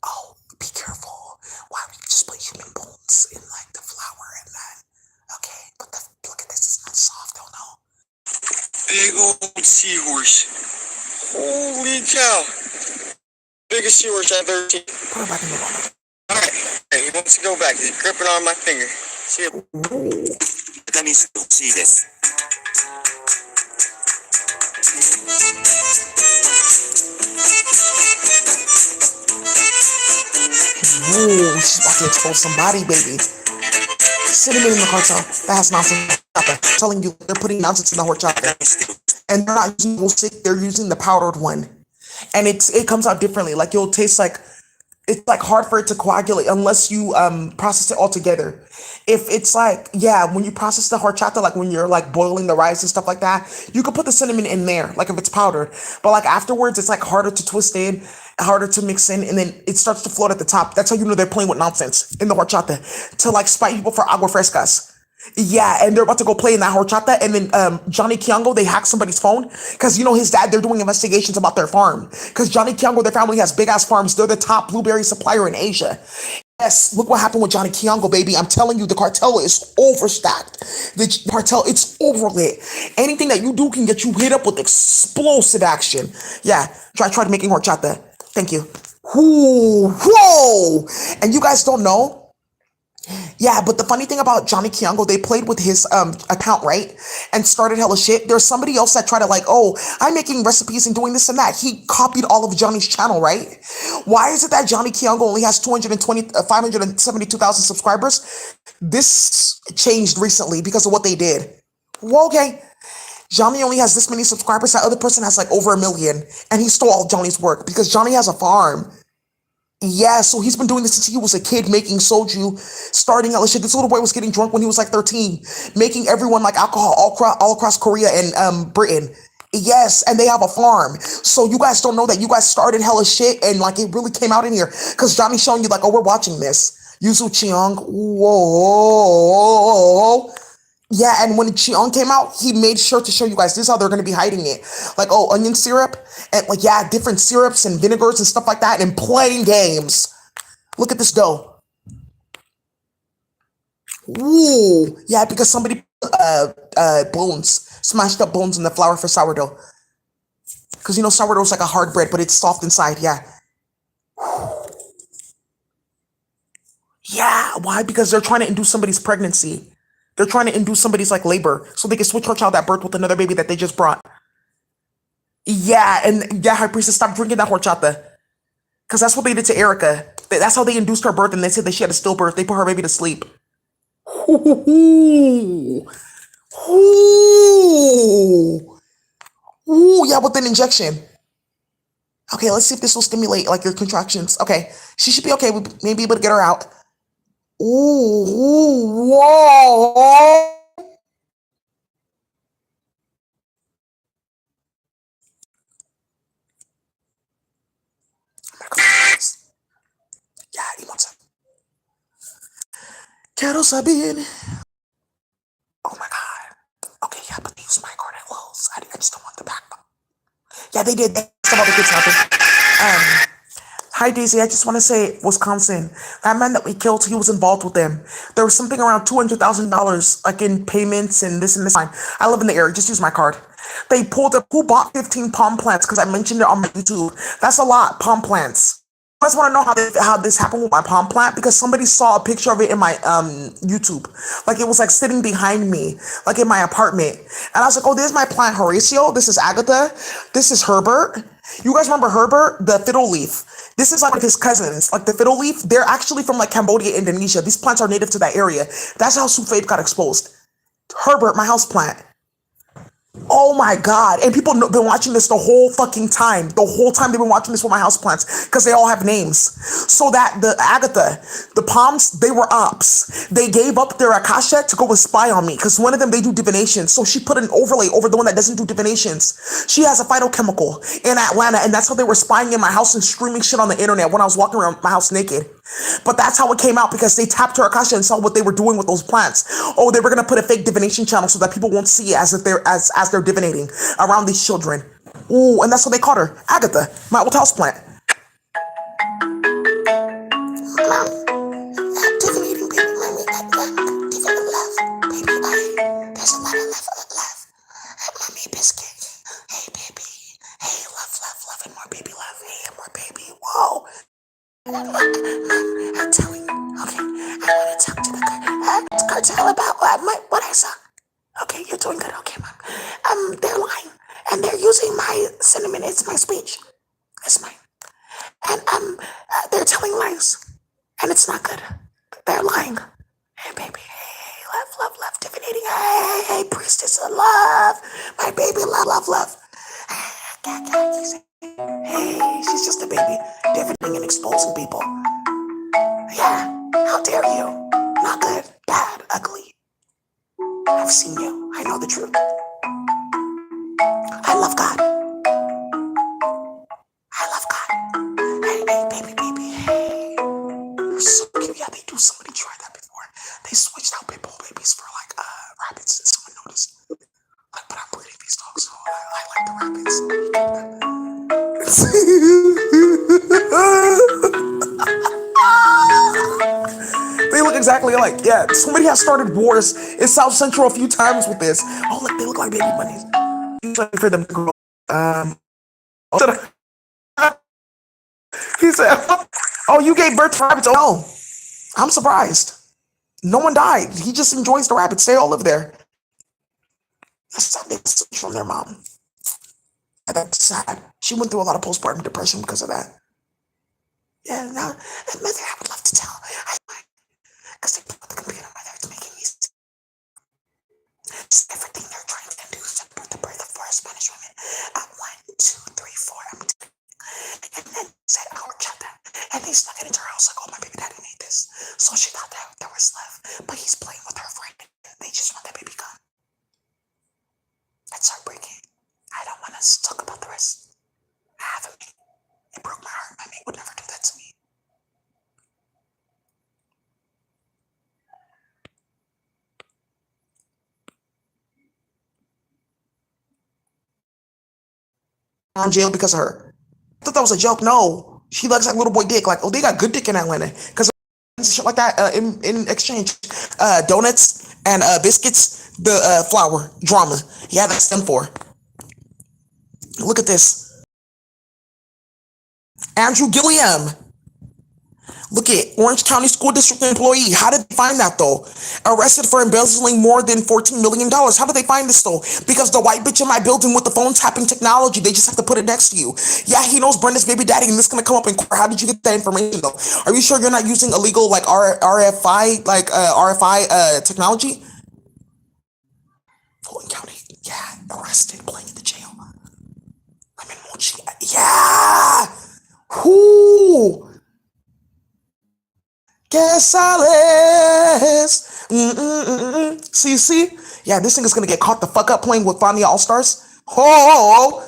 Oh, be careful. Why would you just put human bones in like the flour and that? Okay, but look at this. It's not soft. Oh no. Big old seahorse. Holy cow. Biggest seahorse I've ever seen. Put it back in the water. Alright, he wants to go back. He's gripping on my finger. See it? That means you'll see this. Ooh, she's about to expose somebody, baby. Cinnamon in the cartel. That has nonsense. I'm telling you, they're putting nonsense in the horchata. And they're not using the stick, they're using the powdered one. And it comes out differently. Like, it'll taste like it's like hard for it to coagulate unless you process it all together. If it's like, yeah, when you process the horchata, like when you're like boiling the rice and stuff like that, you could put the cinnamon in there, like if it's powdered. But like afterwards, it's like harder to twist in, harder to mix in, and then it starts to float at the top. That's how you know they're playing with nonsense in the horchata to like spite people for agua frescas. Yeah, and they're about to go play in that horchata, and then Johnny Kiango, they hack somebody's phone because you know his dad. They're doing investigations about their farm because Johnny Kiango, their family has big ass farms. They're the top blueberry supplier in Asia. Yes, look what happened with Johnny Kiango, baby. I'm telling you, the cartel is overstacked. The cartel, it's overlit. Anything that you do can get you hit up with explosive action. Yeah, try making horchata. Thank you. Whoa! And you guys don't know. Yeah, but the funny thing about Johnny Kiango, they played with his account, right? And started hella shit. There's somebody else that tried to like, oh, I'm making recipes and doing this and that. He copied all of Johnny's channel, right? Why is it that Johnny Kiango only has 572,000 subscribers? This changed recently because of what they did. Well, okay. Johnny only has this many subscribers. That other person has like over 1 million. And he stole all Johnny's work because Johnny has a farm. Yeah, so he's been doing this since he was a kid, making soju, starting out shit. This little boy was getting drunk when he was like 13, making everyone like alcohol all across Korea and Britain. Yes, and they have a farm. So you guys don't know that you guys started hella shit and like it really came out in here because Johnny's showing you like, oh, we're watching this. Yuzu Cheong, whoa. Yeah, and when Cheong came out, he made sure to show you guys this is how they're going to be hiding it. Like, oh, onion syrup and like, yeah, different syrups and vinegars and stuff like that and playing games. Look at this dough. Ooh, yeah, because somebody smashed up bones in the flour for sourdough. Because you know sourdough is like a hard bread, but it's soft inside. Yeah. Yeah, why? Because they're trying to induce somebody's pregnancy. They're trying to induce somebody's like labor so they can switch her child at birth with another baby that they just brought. Yeah, and yeah, High Priestess, stop drinking that horchata. Because that's what they did to Erica. That's how they induced her birth and they said that she had a stillbirth. They put her baby to sleep. Ooh. Ooh. Ooh, yeah, with an injection. Okay, let's see if this will stimulate like your contractions. Okay, she should be okay. We may be able to get her out. Ooh, whoa. Yeah, he wants it. Quiero saber. Oh my god. Okay, yeah, but they used my card at Lowe's. I just don't want the back. Yeah, they did. They about the kids happen. Hi Daisy, I just want to say Wisconsin. That man that we killed, he was involved with them. There was something around $200,000 like in payments and this and this. Fine. I live in the area. Just use my card. They pulled up who bought 15 palm plants because I mentioned it on my YouTube. That's a lot, palm plants. I just want to know how this happened with my palm plant because somebody saw a picture of it in my YouTube. Like it was like sitting behind me, like in my apartment. And I was like, oh, this is my plant Horatio. This is Agatha. This is Herbert. You guys remember Herbert, the fiddle leaf? This is like one of his cousins, like the fiddle leaf. They're actually from like Cambodia, Indonesia. These plants are native to that area. That's how Sufade got exposed. Herbert, my house plant. Oh my god. And people been watching this the whole fucking time. The whole time they've been watching this with my houseplants because they all have names. So that the Agatha, the palms, they were ops. They gave up their Akasha to go and spy on me because one of them, they do divination. So she put an overlay over the one that doesn't do divinations. She has a phytochemical in Atlanta and that's how they were spying in my house and streaming shit on the internet when I was walking around my house naked. But that's how it came out because they tapped her Akasha and saw what they were doing with those plants. Oh, they were gonna put a fake divination channel so that people won't see it as if they're as they're divinating around these children. Ooh, and that's what they called her, Agatha, my old house plant. Mom, divinating, baby, mommy, divine love, baby, there's a lot of love. Mommy, biscuit. Hey, baby. Hey, love, and more baby love. Hey, and more baby. Whoa. Mom, I'm telling you. Okay, I want to talk to the cartel about what I saw. Okay, you're doing good. Okay, Mom. They're lying, and they're using my cinnamon. It's my speech. It's mine. And they're telling lies, and it's not good. They're lying. Hey, baby. Hey, love, divinating. Hey, priestess of love. My baby, love. Hey, she's just a baby, dividing and exposing people. Yeah, how dare you? Not good, bad, ugly. I've seen you. I know the truth. I love God. I love God. Hey, hey, baby, baby. Hey, you're so cute. Yeah, they do. Somebody tried that before. They switched out pit bull babies for like rabbits. And someone noticed. Like, but I'm breeding these dogs, so I like the rabbits. They look exactly alike. Yeah, somebody has started wars in South Central a few times with this. Oh, look, they look like baby bunnies. Usually for them to grow. Oh, he said, "Oh, you gave birth to rabbits." Oh, no. I'm surprised. No one died. He just enjoys the rabbits. They all live there. That's how they switch from their mom. That's sad. She went through a lot of postpartum depression because of that. Yeah, no, mother, I would love to tell. Because they put the computer mother, it's making me sick. Everything they're trying to do is to birth the birth of four Spanish women. 1, 2, 3, 4. And then said, "Our chata." And they snuck it into her house like, "Oh, my baby daddy made this." So she thought that there was love. But he's playing with her friend. They just want that baby gone. That's heartbreaking. I don't want to talk about the rest. I have a mate. It broke my heart. My mate would never do that to me. On jail because of her. I thought that was a joke. No, she looks like little boy dick. Like, oh, they got good dick in Atlanta because shit like that in exchange. Donuts and biscuits. The flour drama. Yeah, that's them for. Look at this. Andrew Gilliam. Look at Orange County School District employee. How did they find that though? Arrested for embezzling more than $14 million. How did they find this though? Because the white bitch in my building with the phone tapping technology, they just have to put it next to you. Yeah, he knows Brenda's baby daddy and this is gonna come up in court. How did you get that information though? Are you sure you're not using illegal like RFI, like RFI technology? Fulton County, yeah, arrested, playing in the jail. I'm in Mochi. Yeah! Whoo! Que sales. See? Yeah, this thing is gonna get caught the fuck up playing with Fania All Stars. Oh!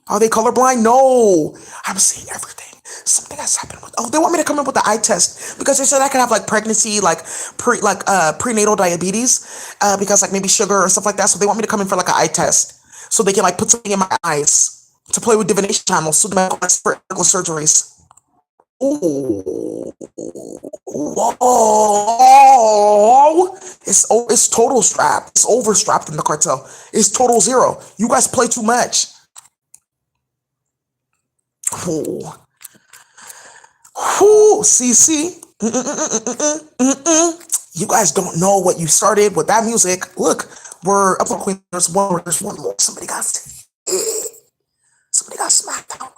Are they colorblind? No. I'm seeing everything. Something has happened with. Oh, they want me to come in with the eye test because they said I could have like pregnancy, like prenatal diabetes, because like maybe sugar or stuff like that. So they want me to come in for like an eye test, so they can like put something in my eyes to play with divination channels, so they might for medical surgeries. Ooh, whoa! It's total strapped. It's overstrapped in the cartel. It's total zero. You guys play too much. Ooh. Whoo, CC. You guys don't know what you started with that music. Look, we're up on Queen. There's one more. Somebody got smacked out.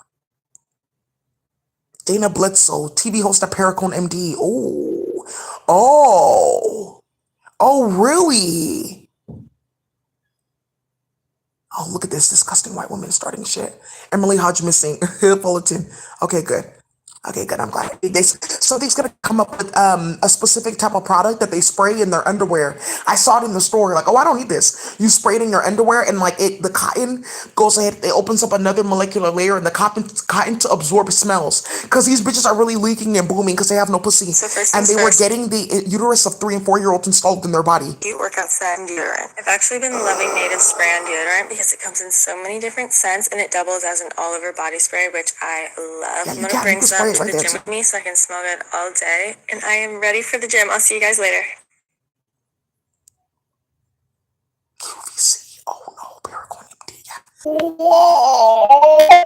Dana Bledsoe, TV host at Paracone MD. Oh, really? Oh, look at this disgusting white woman starting shit. Emily Hodge missing. Fullerton. Okay, good. I'm glad. Something's gonna come up with a specific type of product that they spray in their underwear. I saw it in the store. Like, oh, I don't need this. You spray it in your underwear, and like the cotton goes ahead. It opens up another molecular layer, and the cotton to absorb smells. Because these bitches are really leaking and booming because they have no pussy, So and they were getting the uterus of 3 and 4-year-olds installed in their body. You work outside and deodorant. I've actually been loving Native Spray on deodorant because it comes in so many different scents and it doubles as an all-over body spray, which I love. Yeah, I'm you gonna can bring spray some it to right the there gym too. with me so I can smell good all day. And I am ready for the gym. I'll see you guys later. QVC. Oh no, Paracone MD. Yeah. Whoa!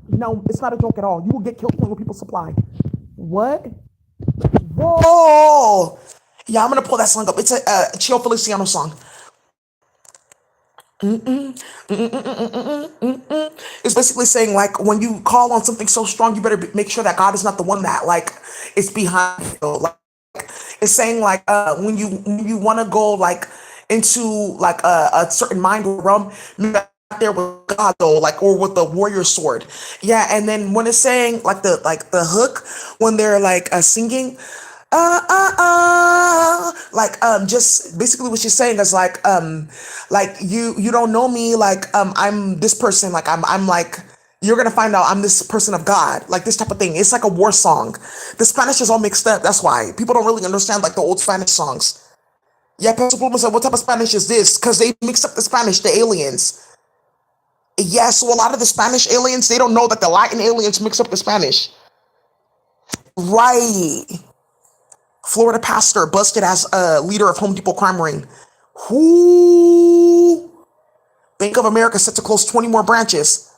No, it's not a joke at all. You will get killed with people's supply. What? Whoa! Yeah, I'm gonna pull that song up. It's a Chio Feliciano song. It's basically saying like when you call on something so strong, you better make sure that God is not the one that like is behind you. Like it's saying like when you want to go like into like a certain mind realm, maybe not there with God though, like or with the warrior sword. Yeah, and then when it's saying like the hook when they're like singing, like just basically what she's saying is like you don't know me, like I'm this person, like I'm like you're gonna find out I'm this person of God, like this type of thing. It's like a war song. The Spanish is all mixed up. That's why people don't really understand like the old Spanish songs. Yeah, Pastor Pluma said, what type of Spanish is this? Because they mix up the Spanish, the aliens. Yeah, so a lot of the Spanish aliens, they don't know that the Latin aliens mix up the Spanish. Right. Florida pastor busted as a leader of Home Depot crime ring. Who? Bank of America set to close 20 more branches.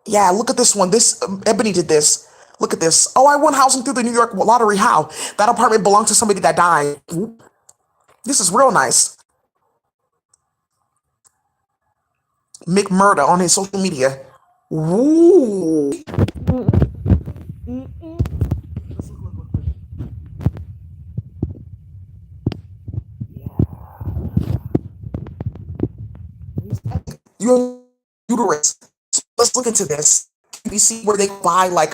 Yeah, look at this one. This Ebony did this. Look at this. Oh, I won housing through the New York lottery. How? That apartment belonged to somebody that died. This is real nice. McMurda on his social media. Woo. Your uterus. So let's look into this. You see where they buy like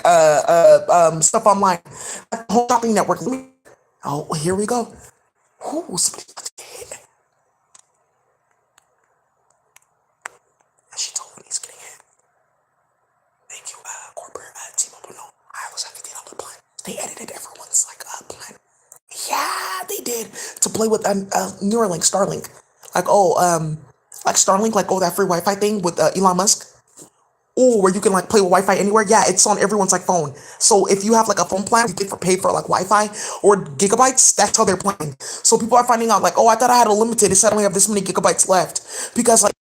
stuff online. Like the whole shopping network. Oh, here we go. Ooh, somebody got hit. She told me he's getting hit. Thank you, corporate T-Mobile. No, I was having to get on the plan. They edited everyone's like plan. Yeah, they did to play with Neuralink, Starlink. Like like Starlink, like that free Wi-Fi thing with Elon Musk. Oh, where you can like play with Wi-Fi anywhere. Yeah, it's on everyone's like phone. So if you have like a phone plan, you get for paid for like Wi-Fi or gigabytes. That's how they're playing. So people are finding out like, oh, I thought I had a limited. It said I only have this many gigabytes left because like